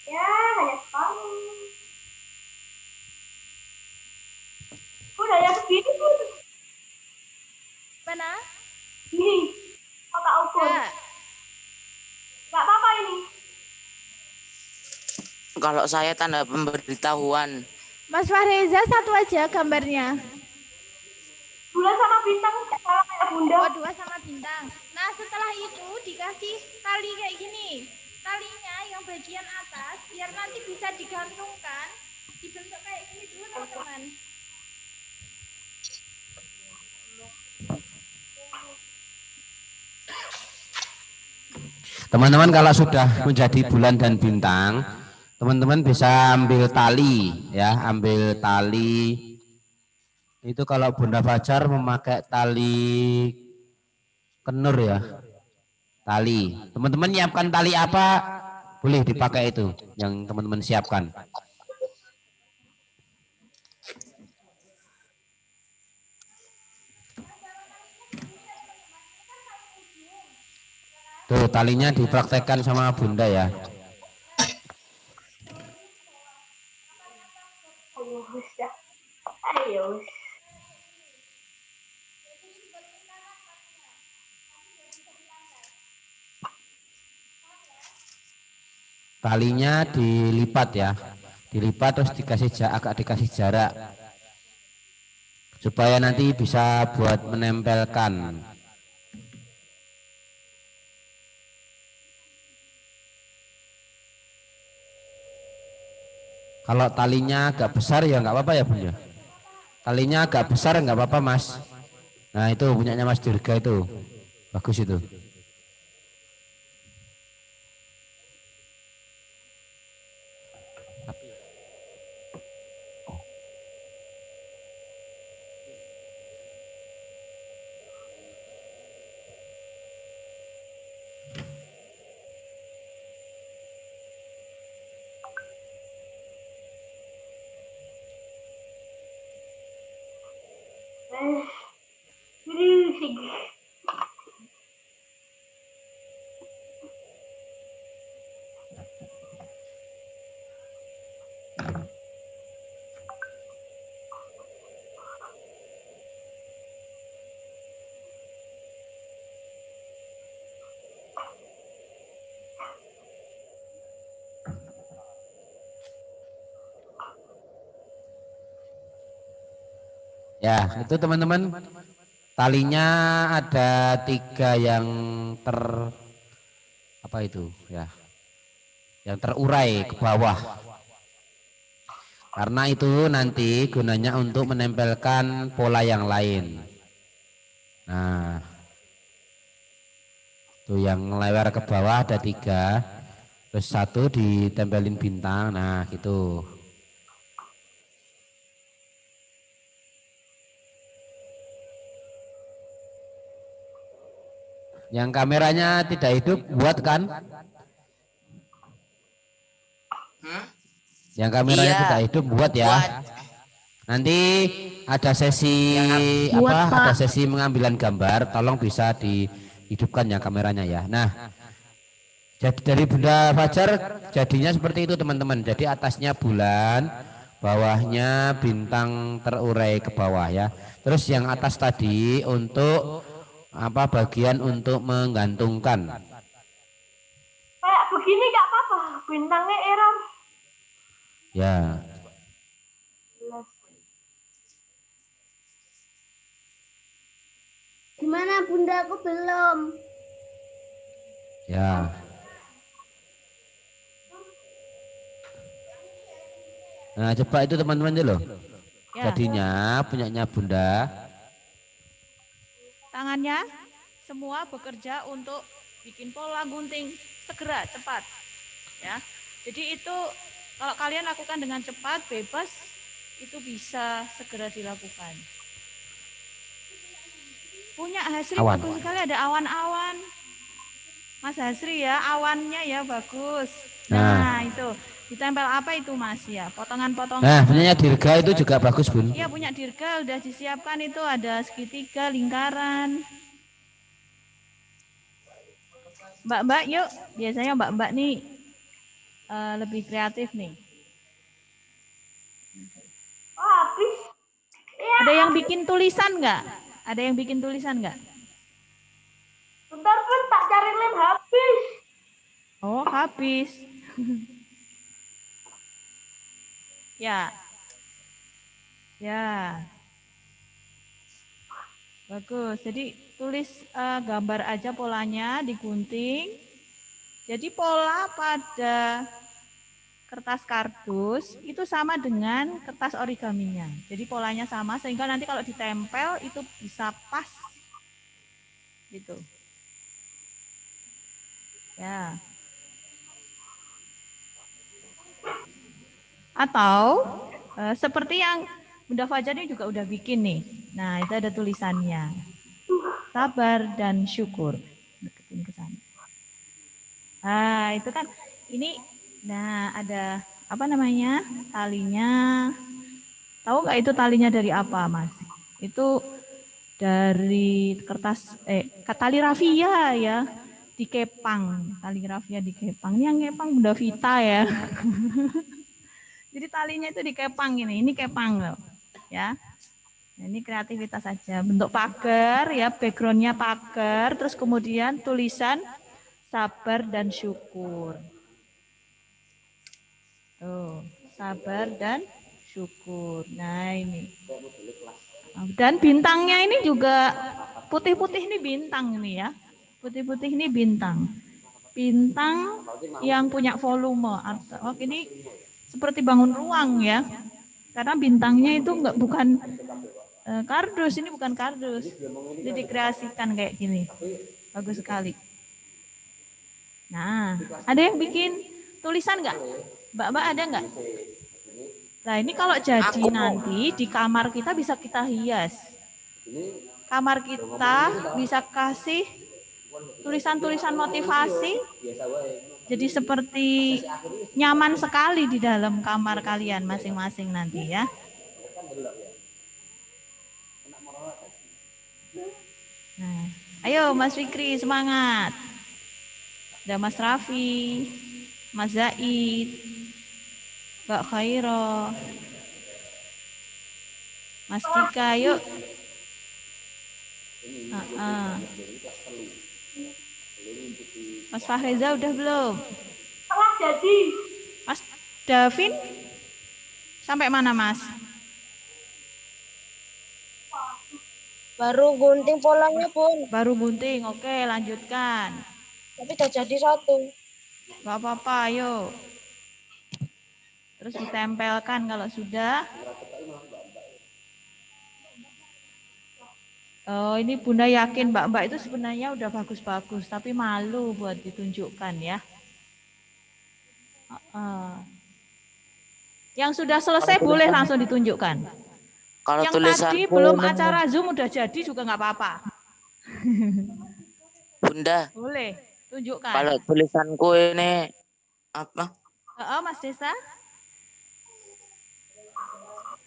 Ya, banyak sekali. Udah ya begini pun. Mana? Gini, kotak ukur. Ya. Gak apa-apa ini. Kalau saya tanda pemberitahuan. Mas Fahreza satu aja gambarnya. Bulan sama bintang sama kayak Bunda. Oh, 2 sama bintang. Nah, setelah itu dikasih tali kayak gini. Talinya yang bagian atas biar nanti bisa digantungkan, dibentuk kayak gini dulu teman-teman. Teman-teman kalau sudah menjadi bulan dan bintang, teman-teman bisa ambil tali ya, ambil tali. Itu kalau Bunda Fajar memakai tali kenur ya. Tali. Teman-teman nyiapkan tali apa? Boleh dipakai itu yang teman-teman siapkan. Tuh talinya dipraktekkan sama Bunda ya. Ayo. Talinya dilipat ya. Dilipat terus agak dikasih jarak. Supaya nanti bisa buat menempelkan. Kalau talinya agak besar ya nggak apa-apa ya Bunda. Talinya agak besar nggak apa-apa Mas. Nah itu punyanya Mas Dirga itu. Bagus itu. Ya, itu teman-teman talinya ada 3 yang apa itu ya, yang terurai ke bawah. Karena itu nanti gunanya untuk menempelkan pola yang lain. Nah, tuh yang lebar ke bawah ada 3, terus 1 ditempelin bintang. Nah, gitu. Yang kameranya tidak hidup buat kan? Yang kameranya tidak hidup buat ya. Nanti ada sesi ada sesi pengambilan gambar, tolong bisa dihidupkan ya kameranya ya. Nah, Jadi dari Bunda Fajar jadinya seperti itu teman-teman. Jadi atasnya bulan, bawahnya bintang terurai ke bawah ya. Terus yang atas tadi untuk apa bagian untuk menggantungkan. Kayak begini nggak apa-apa, bintangnya Eram. Ya. Gimana Bunda, aku belum. Ya. Nah, coba itu teman-teman dulu. Ya. Jadinya punyanya Bunda. Tangannya semua bekerja untuk bikin pola gunting segera, cepat. Ya. Jadi itu kalau kalian lakukan dengan cepat, bebas, itu bisa segera dilakukan. Punya Hasri Awan. bagus sekali, ada awan-awan. Mas Hasri ya, awannya ya bagus. Nah, itu ditempel apa itu Mas ya? Potongan-potongan. Nah, punyanya Dirga itu juga bagus Bun. Iya punya Dirga udah disiapkan itu ada segitiga, lingkaran. Mbak-mbak yuk, biasanya mbak-mbak nih lebih kreatif nih. Oh, habis. Ya, Ada yang bikin tulisan nggak? Ada yang bikin tulisan nggak? bentar pun tak cari lem habis. Oh, habis. Ya. Ya. Bagus. Jadi tulis gambar aja polanya, digunting. Jadi pola pada kertas kardus itu sama dengan kertas origaminya. Jadi polanya sama sehingga nanti kalau ditempel itu bisa pas. Gitu. Ya. Atau seperti yang Bunda Fajar ini juga udah bikin nih. Nah, itu ada tulisannya. Sabar dan syukur. Deketin ke sana. Nah, itu kan ini ada apa namanya? Talinya. Tahu nggak itu talinya dari apa, Mas? Itu dari kertas tali rafia ya. Dikepang, tali rafia dikepang. Ini yang kepang Bunda Vita ya. Jadi talinya itu dikepang ini kepang loh, ya. Nah, ini kreativitas saja. Bentuk pagar ya, backgroundnya pagar, terus kemudian tulisan sabar dan syukur. Tuh, sabar dan syukur. Nah ini. Dan bintangnya ini juga putih-putih ini bintang ini ya. Putih-putih ini bintang. Bintang yang punya volume. Oh, ini seperti bangun ruang ya, karena bintangnya itu bukan kardus, ini bukan kardus, jadi dikreasikan kayak gini, bagus sekali. Nah, ada yang bikin tulisan nggak? Mbak ada nggak? Nah ini kalau jadi nanti di kamar kita bisa kita hias, kamar kita bisa kasih tulisan-tulisan motivasi. Jadi seperti nyaman sekali di dalam kamar kalian masing-masing nanti ya. Nah, ayo Mas Fikri semangat. Ada Mas Raffi, Mas Zaid, Mbak Khairo, Mas Tika, yuk. Mas Fahreza udah belum? Telah jadi. Mas Davin sampai mana Mas? Baru gunting polanya Bun. Baru gunting, oke lanjutkan. Tapi udah jadi satu. Gak apa-apa, ayo. Terus ditempelkan kalau sudah. Oh, ini Bunda yakin Mbak-mbak itu sebenarnya udah bagus-bagus, tapi malu buat ditunjukkan ya. Yang sudah selesai boleh langsung ditunjukkan. Kalau yang tadi belum acara Zoom udah jadi juga nggak apa-apa. Bunda. Boleh, tunjukkan. Kalau tulisanku ini apa? Mas Desa.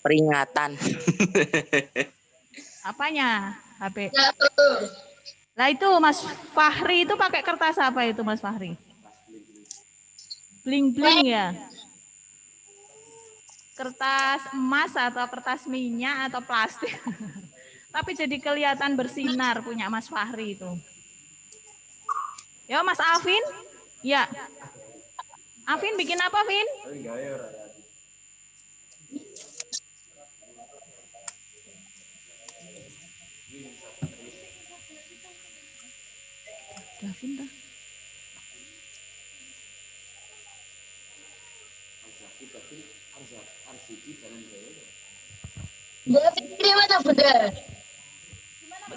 Peringatan. Apanya? HP. Lah itu Mas Fahri itu pakai kertas apa itu Mas Fahri? bling-bling ya. Kertas emas atau kertas minyak atau plastik. Tapi jadi kelihatan bersinar punya Mas Fahri itu. Ya Mas Alvin? Ya. Alvin bikin apa, Vin? Davin dah.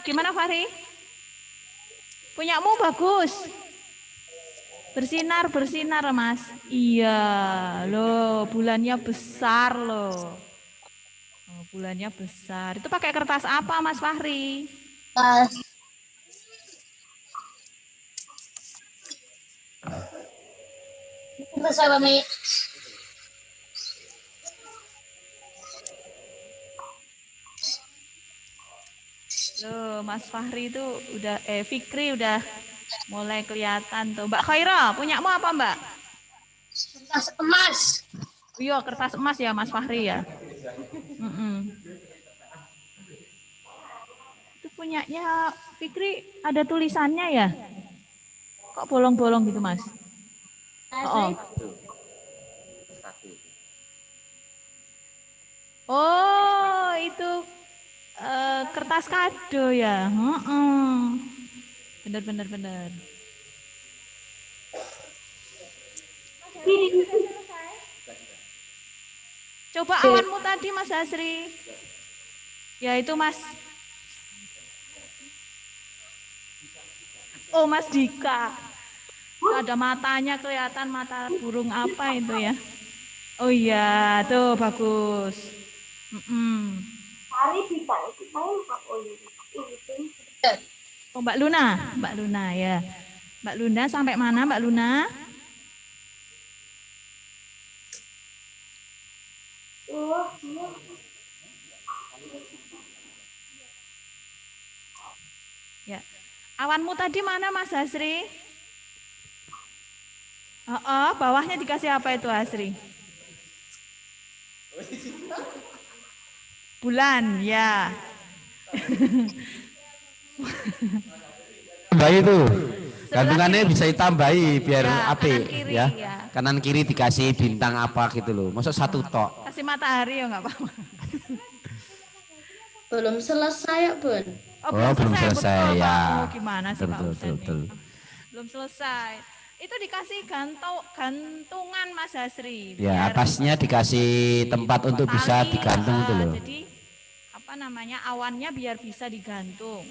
Gimana Fahri? Punyamu bagus. Bersinar Mas. Iya, loh bulannya besar loh. Oh, bulannya besar. Itu pakai kertas apa Mas Fahri? Bersama Mi. Loh, Mas Fahri itu udah Fikri udah mulai kelihatan tuh. Mbak Khaira, punyamu apa, Mbak? Kertas emas. Iya, kertas emas ya, Mas Fahri ya. Itu punyanya Fikri ada tulisannya ya? Kok bolong-bolong gitu, Mas? Oh. Oh, itu kertas kado ya. Bener. Coba awanmu tadi Mas Hasri. Ya itu Mas. Oh Mas Dika. Ada matanya kelihatan mata burung apa itu ya. Oh iya, tuh bagus. Hari bisa itu saya lupa Oh Mbak Luna ya. Mbak Luna sampai mana Mbak Luna? Ya. Awanmu tadi mana Mas Hasri? Bawahnya dikasih apa itu Hasri? Bulan, ya. Tambah itu. Gantungannya bisa ditambahi biar ya, apik kiri, ya. Ya. Kanan kiri dikasih bintang apa gitu loh. Maksud satu tok. Kasih matahari ya enggak apa-apa. Belum selesai, Bun. Belum selesai betul, ya. Pak. Gimana sih Pak Husen Betul. Belum selesai. Itu dikasih gantungan Mas Hasri. Ya, atasnya dikasih tempat untuk bisa digantung itu loh. Jadi apa namanya awannya biar bisa digantung.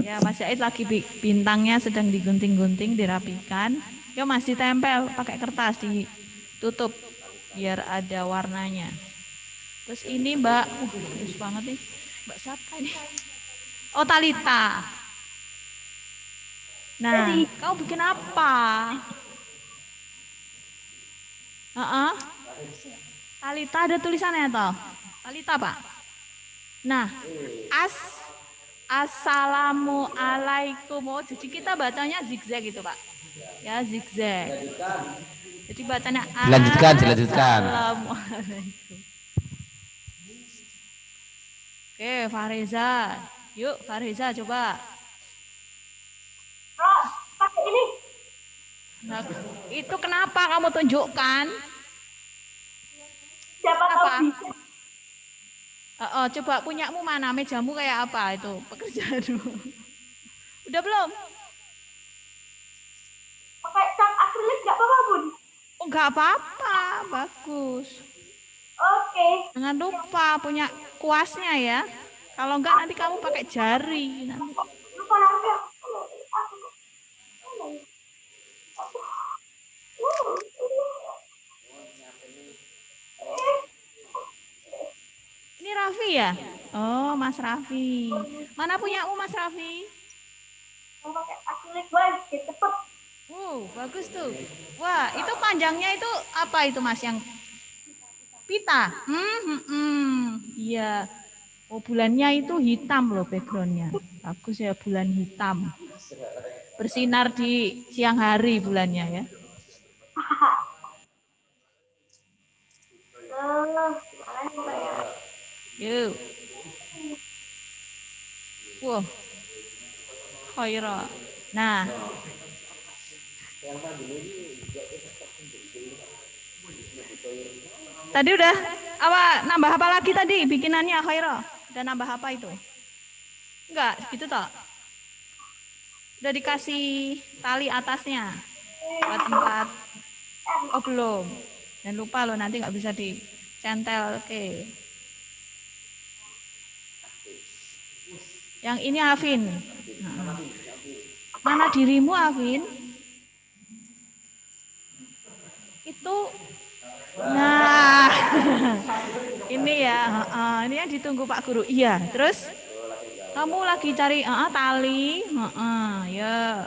Ya Mas Said lagi bintangnya sedang digunting-gunting, dirapikan. Ya masih tempel pakai kertas ditutup biar ada warnanya. Terus ini Mbak, bagus banget nih. Mbak siapa ini? Oh Talita. Nah, kau bikin apa? Talita ada tulisannya toh? Talita Pak. Nah, Assalamualaikum. Oh, jadi kita bacanya zigzag gitu, Pak. Ya, zigzag. Jadi bacanya Dilanjutkan. Assalamualaikum. Oke, Fariza. Yuk, Fariza coba. pakai ini. Nah, itu kenapa kamu tunjukkan? Siapa tahu bisa. Coba punyamu mana? Mejamu kayak apa itu? Pekerjaanmu. Udah belum? Pakai cat akrilik nggak apa-apa, Bun? Oh, nggak apa-apa. Bagus. Oke. Jangan lupa punya kuasnya ya. Kalau enggak nanti kamu pakai jari. Nanti. Lupa nanti. Ini Raffi ya? Oh, Mas Raffi. Mana punya Mas Raffi? Yang pakai akrilik guys, cepet. Bagus tuh. Wah, itu panjangnya itu apa itu Mas yang pita? Iya. Oh, bulannya itu hitam loh backgroundnya. Bagus ya, bulan hitam. Bersinar di siang hari bulannya ya. Yuk. Wah. Khaira. Nah. Tadi udah apa nambah apa lagi tadi bikinannya Khaira? Udah nambah apa itu? Enggak, gitu toh. Udah dikasih tali atasnya buat tempat. Oh belum. Dan lupa loh nanti nggak bisa dicentel. Oke. Yang ini Afin. Nah. Mana dirimu Afin? Itu. Nah. Ini ya. Ini yang ditunggu Pak Guru. Iya. Terus kamu lagi cari tali. Ya.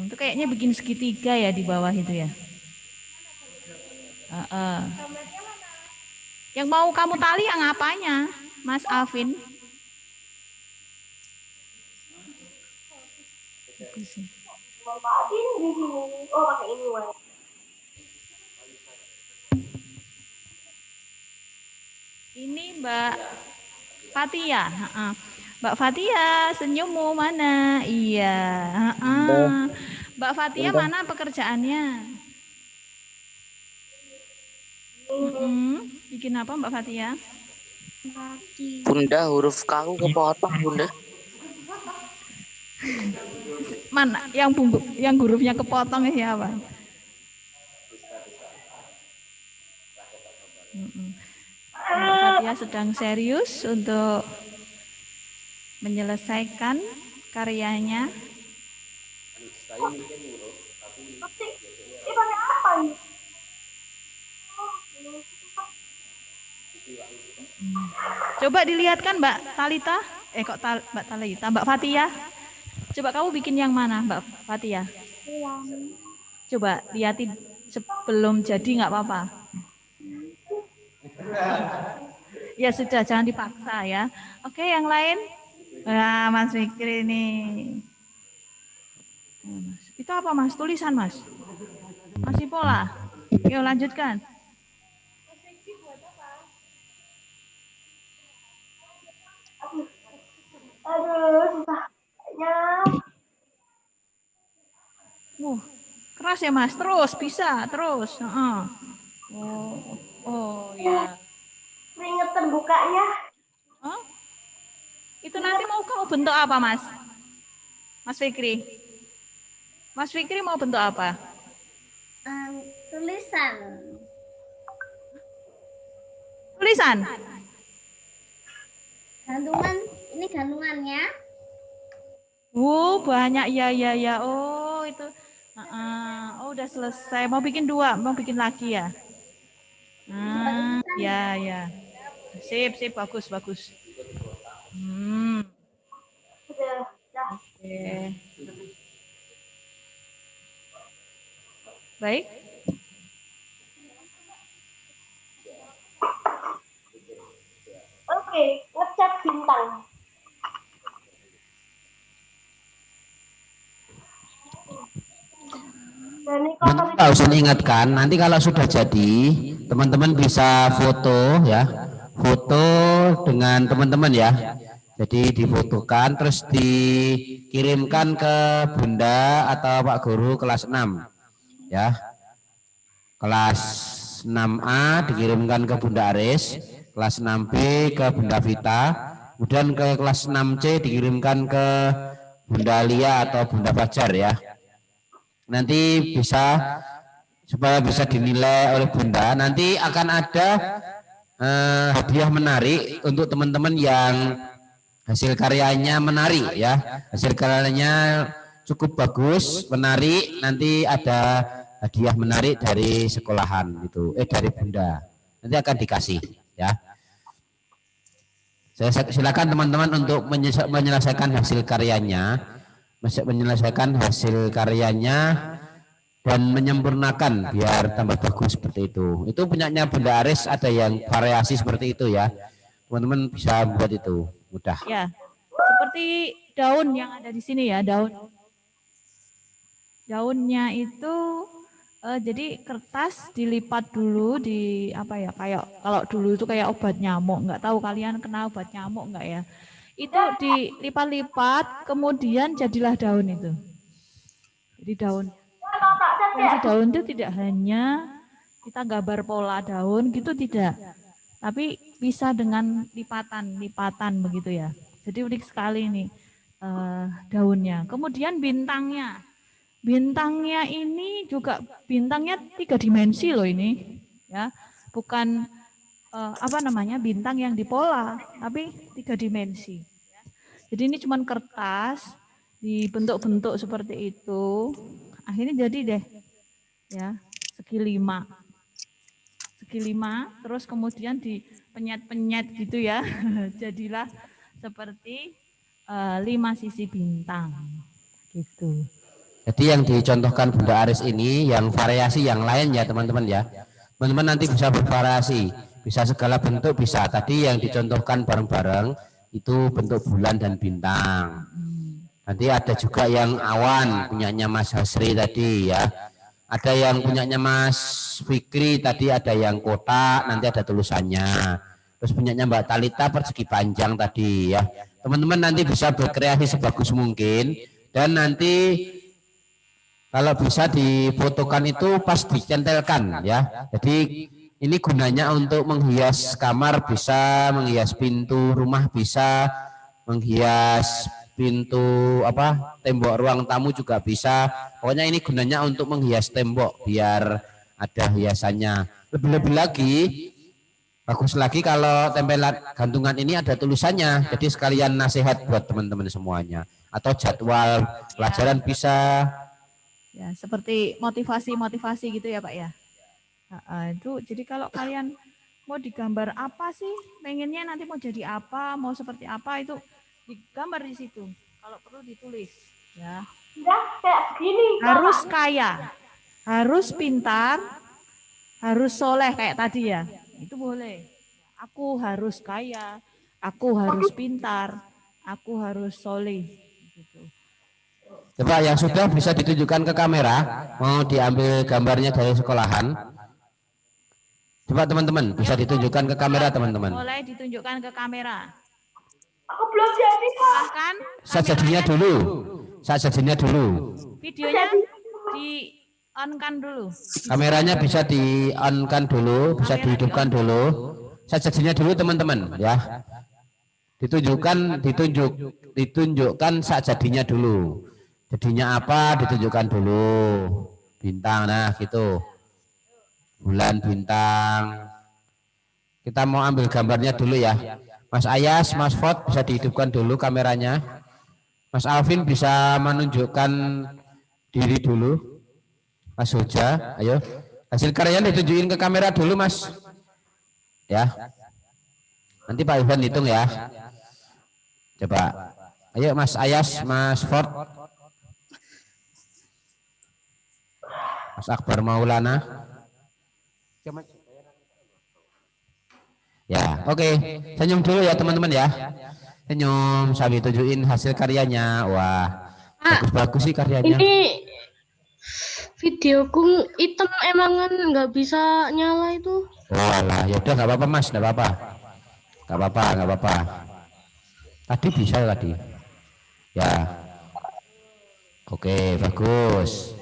Itu kayaknya bikin segitiga ya di bawah itu ya. Yang mau kamu tali yang apanya, Mas Afin? Oh, pakai ini, Wak. Ini Mbak Fatia. Mbak Fatia, senyummu mana? Iya. Mbak Fatia mana pekerjaannya? Bikin apa Mbak Fatia? Bunda, huruf K kepotong Bunda. Mana yang hurufnya kepotong siapa? Mbak Fatia sedang serius untuk menyelesaikan karyanya. Ini pakai apa ini? Coba dilihatkan Mbak Talita. Mbak Talita, Mbak Fatia. Coba kamu bikin yang mana Mbak Fatia? Coba lihatin sebelum jadi nggak apa-apa. Ya sudah, jangan dipaksa ya. Oke, yang lain? Nah, Mas Fikri ini. Itu apa Mas? Tulisan Mas? Masih pola? Yuk lanjutkan. Aduh, susahnya. Keras ya Mas, terus bisa, terus. Ya. Keringetan bukanya. Itu nanti mau kamu bentuk apa Mas? Mas Fikri? Mas Fikri mau bentuk apa? Tulisan. Tulisan? Gantungan, ini gantungannya. Banyak ya. Oh, itu. Udah selesai. Mau bikin 2, mau bikin lagi ya? Ya. Sip, bagus. Oke. Baik. Oke, ngecat bintang. Teman-teman harus ingatkan, nanti kalau sudah jadi, teman-teman bisa foto ya, foto dengan teman-teman ya. Jadi difotokan terus dikirimkan ke Bunda atau Pak Guru kelas 6 ya. Kelas 6A dikirimkan ke Bunda Aris, kelas 6B ke Bunda Vita, kemudian ke kelas 6C dikirimkan ke Bunda Lia atau Bunda Fajar ya. Nanti bisa supaya bisa dinilai oleh Bunda. Nanti akan ada hadiah menarik untuk teman-teman yang hasil karyanya menarik ya. Hasil karyanya cukup bagus, menarik. Nanti ada hadiah menarik dari sekolahan itu, dari Bunda. Nanti akan dikasih. ya. Saya silakan teman-teman untuk menyelesaikan hasil karyanya, dan menyempurnakan biar tambah bagus seperti itu. Itu punyanya Bunda Aris ada yang variasi seperti itu ya. Teman-teman bisa buat itu mudah. Ya, seperti daun yang ada di sini ya, daunnya itu jadi kertas dilipat dulu di apa ya, kayak kalau dulu itu kayak obat nyamuk, nggak tahu kalian kenal obat nyamuk nggak ya? Itu dilipat-lipat kemudian jadilah daun itu. Jadi daun. Fungsi daun itu tidak hanya kita gambar pola daun gitu tidak, tapi bisa dengan lipatan begitu ya. Jadi unik sekali ini daunnya. Kemudian bintangnya ini juga bintangnya 3 dimensi loh ini, ya, bukan bintang yang dipola, tapi 3 dimensi. Jadi ini cuma kertas dibentuk-bentuk seperti itu, akhirnya jadi deh, ya, segi lima, terus kemudian dipenyet-penyet gitu ya, jadilah seperti 5 sisi bintang, gitu. Jadi yang dicontohkan Bunda Aris ini yang variasi yang lain ya teman-teman ya. Teman-teman nanti bisa bervariasi, bisa segala bentuk bisa. Tadi yang dicontohkan bareng-bareng itu bentuk bulan dan bintang. Nanti ada juga yang awan punyanya Mas Hasri tadi ya. Ada yang punyanya Mas Fikri tadi, ada yang kotak, nanti ada tulisannya. Terus punyanya Mbak Talita persegi panjang tadi ya. Teman-teman nanti bisa berkreasi sebagus mungkin dan nanti kalau bisa difotokan itu pas dicentelkan ya. Jadi ini gunanya untuk menghias kamar bisa, menghias pintu rumah bisa, menghias pintu tembok ruang tamu juga bisa. Pokoknya ini gunanya untuk menghias tembok biar ada hiasannya. Lebih-lebih lagi bagus lagi kalau tempelan gantungan ini ada tulisannya. Jadi sekalian nasihat buat teman-teman semuanya atau jadwal pelajaran bisa. Ya, seperti motivasi gitu ya Pak ya. Itu jadi kalau kalian mau digambar apa sih, pengennya nanti mau jadi apa, mau seperti apa, itu digambar di situ. Kalau perlu ditulis ya. Kayak segini. Harus kaya, harus pintar, harus soleh kayak tadi ya. Itu boleh. Aku harus kaya, aku harus pintar, aku harus soleh. Gitu. Coba yang sudah bisa ditunjukkan ke kamera, mau diambil gambarnya dari sekolahan. Coba teman-teman bisa ditunjukkan ke kamera teman-teman. Boleh ditunjukkan ke kamera. Aku belum jadi, Pak. Silahkan. Saat jadinya dulu. Videonya di-on-kan dulu. Kameranya bisa di-on-kan dulu, bisa dihidupkan dulu. Saat jadinya dulu teman-teman ya. Ditunjukkan saat jadinya dulu. Jadinya apa ditunjukkan dulu. Bintang, nah gitu. Bulan, bintang. Kita mau ambil gambarnya dulu ya. Mas Ayas, Mas Fot bisa dihidupkan dulu kameranya. Mas Alvin bisa menunjukkan diri dulu. Mas Hoja, ayo. Hasil karyanya ditunjukin ke kamera dulu Mas. Ya. Nanti Pak Ivan hitung ya. Coba. Ayo Mas Ayas, Mas Fort. Mas Akbar Maulana. Ya, oke. Senyum dulu ya teman-teman ya. Senyum sambil tunjukin hasil karyanya. Wah, bagus-bagus sih karyanya. Ini videoku hitam emangan nggak bisa nyala itu. Walah, ya udah nggak apa-apa Mas, nggak apa-apa. Nggak apa-apa. Tadi bisa tadi. Ya. Oke, bagus.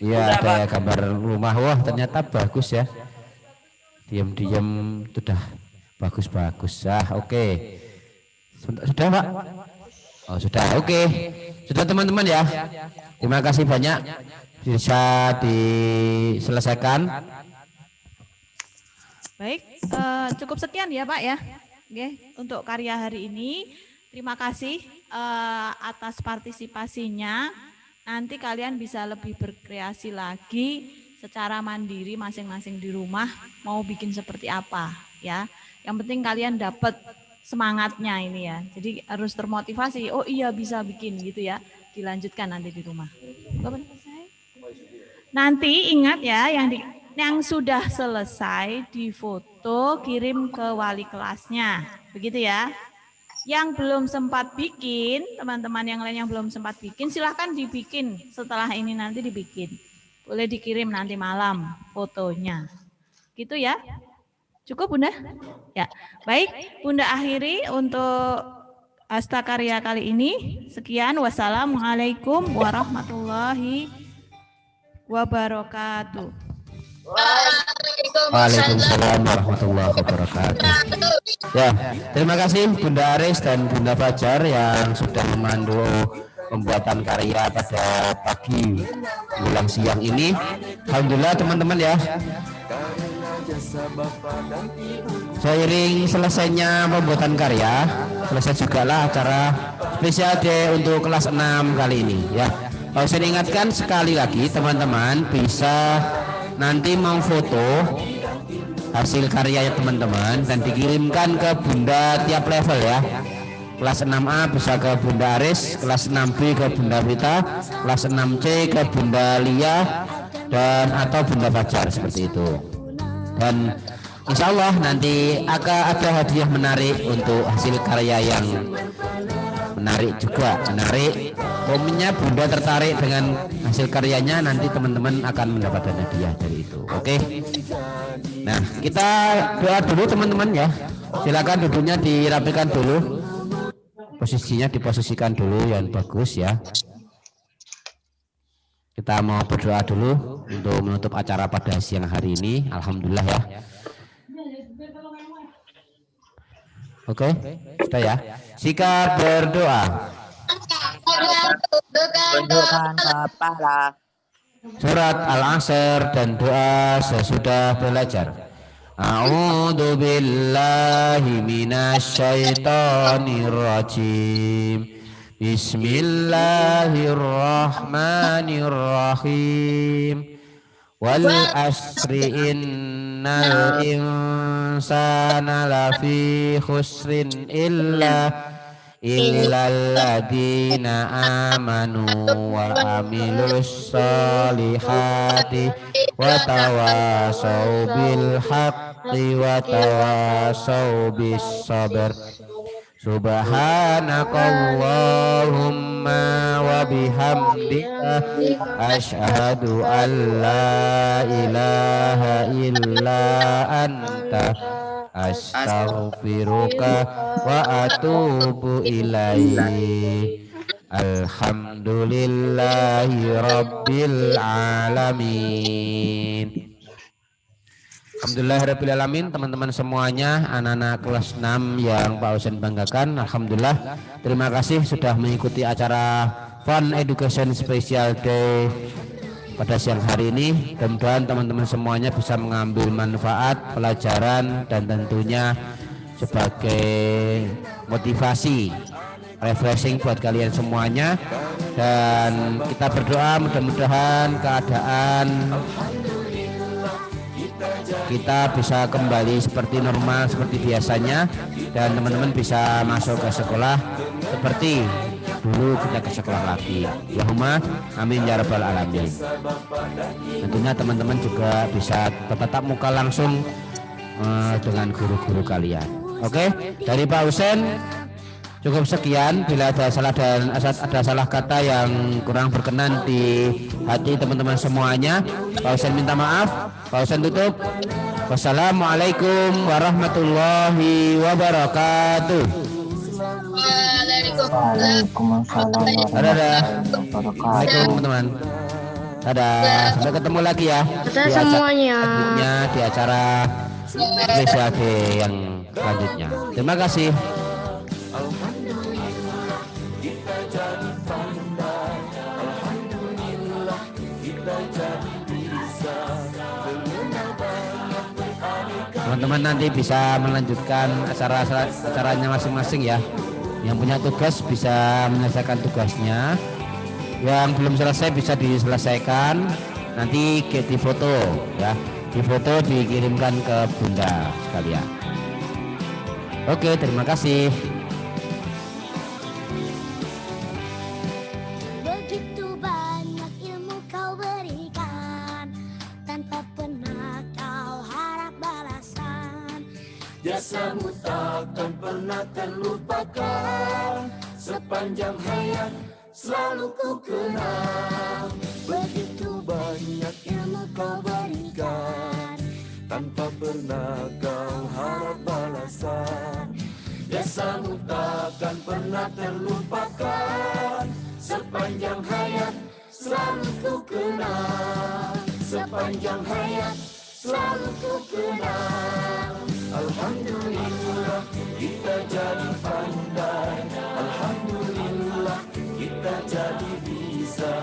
Iya, ada gambar rumah. Wah, ternyata bagus ya. Diam-diam sudah bagus-bagus. Oke. Sudah, Pak? Oh, sudah. Oke. Sudah teman-teman ya. Terima kasih banyak. Bisa diselesaikan. Baik, cukup sekian ya Pak ya. Oke, untuk karya hari ini. Terima kasih atas partisipasinya. Nanti kalian bisa lebih berkreasi lagi secara mandiri masing-masing di rumah mau bikin seperti apa ya. Yang penting kalian dapat semangatnya ini ya. Jadi harus termotivasi. Oh iya bisa bikin gitu ya. Dilanjutkan nanti di rumah. Nanti ingat ya yang sudah selesai difoto kirim ke wali kelasnya. Begitu ya. Yang belum sempat bikin, teman-teman yang lain yang belum sempat bikin, silahkan dibikin setelah ini nanti dibikin. Boleh dikirim nanti malam fotonya. Gitu ya. Cukup Bunda? Ya. Baik, Bunda akhiri untuk Astakarya kali ini. Sekian. Wassalamualaikum warahmatullahi wabarakatuh. Waalaikumsalam warahmatullahi wabarakatuh. Ya, terima kasih Bunda Aris dan Bunda Fajar yang sudah memandu pembuatan karya pada pagi menjelang siang ini. Alhamdulillah teman-teman ya. Seiring selesainya pembuatan karya, selesai juga lah acara spesial day untuk kelas 6 kali ini ya. Saya ingatkan sekali lagi teman-teman bisa nanti mau foto hasil karyanya teman-teman dan dikirimkan ke Bunda tiap level ya. Kelas 6A bisa ke Bunda Aris, kelas 6B ke Bunda Vita, kelas 6C ke Bunda Lia dan atau Bunda Fajar seperti itu. Dan insya Allah nanti akan ada hadiah menarik untuk hasil karya yang menarik juga, menarik. Umumnya Bunda tertarik dengan hasil karyanya, nanti teman-teman akan mendapatkan hadiah dari itu. Oke. Nah, kita doa dulu teman-teman ya. Silakan duduknya dirapikan dulu. Posisinya diposisikan dulu yang bagus ya. Kita mau berdoa dulu untuk menutup acara pada siang hari ini. Alhamdulillah ya. Oke, sudah ya. Sikap berdoa. Tundukkan kepala. Surat Al-Asr dan doa sesudah belajar. A'udzu billahi minasyaitonir rajim. Bismillahirrahmanirrahim. Wal asri innal insana lafi khusrin illalladzina amanu wa amilus solihati wa tawasau bil haqqi wa tawasau bis sabr. Subhanakallahumma wa bihamdika asyhadu an la ilaha illa anta astaghfiruka wa atubu ilaik. Alhamdulillahi rabbil alamin. Alhamdulillahirrahmanirrahim. Teman-teman semuanya, anak-anak kelas 6 yang Pak Husain banggakan, alhamdulillah terima kasih sudah mengikuti acara Fun Education Special Day pada siang hari ini. Mudah-mudahan teman-teman semuanya bisa mengambil manfaat pelajaran dan tentunya sebagai motivasi refreshing buat kalian semuanya. Dan kita berdoa mudah-mudahan keadaan kita bisa kembali seperti normal, seperti biasanya, dan teman-teman bisa masuk ke sekolah seperti dulu kita ke sekolah lagi. Allahumma amin ya rabbal alamin. Tentunya teman-teman juga bisa tatap muka langsung dengan guru-guru kalian. Oke, dari Pak Husain cukup sekian. Bila ada salah dan ada salah kata yang kurang berkenan di hati teman-teman semuanya, Pak Husain minta maaf. Pak Husain tutup. Wassalamualaikum warahmatullahi wabarakatuh. Waalaikumsalam warahmatullahi wabarakatuh. Teman-teman. Dadah. Sampai ketemu lagi ya. Dadah semuanya. Di acara spesial day yang selanjutnya. Terima kasih. Teman-teman nanti bisa melanjutkan acaranya masing-masing ya. Yang punya tugas bisa menyelesaikan tugasnya. Yang belum selesai bisa diselesaikan. nanti di foto ya, di foto dikirimkan ke Bunda sekalian. Oke, terima kasih. Begitu banyak ilmu kau berikan, tanpa pernah kau harap balasan. Jasamu takkan pernah terlupakan, sepanjang hayat selalu ku kenang. Begitu banyak ilmu kau berikan, tanpa pernah kau harap balasan. Jasamu takkan pernah terlupakan, sepanjang hayat selalu ku kenang. Sepanjang hayat selalu ku kenang. Alhamdulillah kita jadi pandai, alhamdulillah kita jadi bisa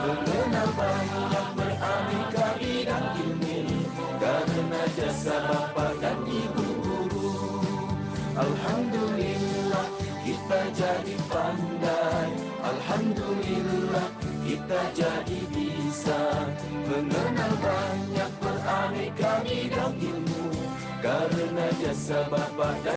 mengenal banyak beraneka bidang ilmu karena jasa Bapa dan Ibu guru. Alhamdulillah kita jadi pandai, alhamdulillah kita jadi bisa mengenal banyak beraneka bidang ilmu karena jasa Bapa dan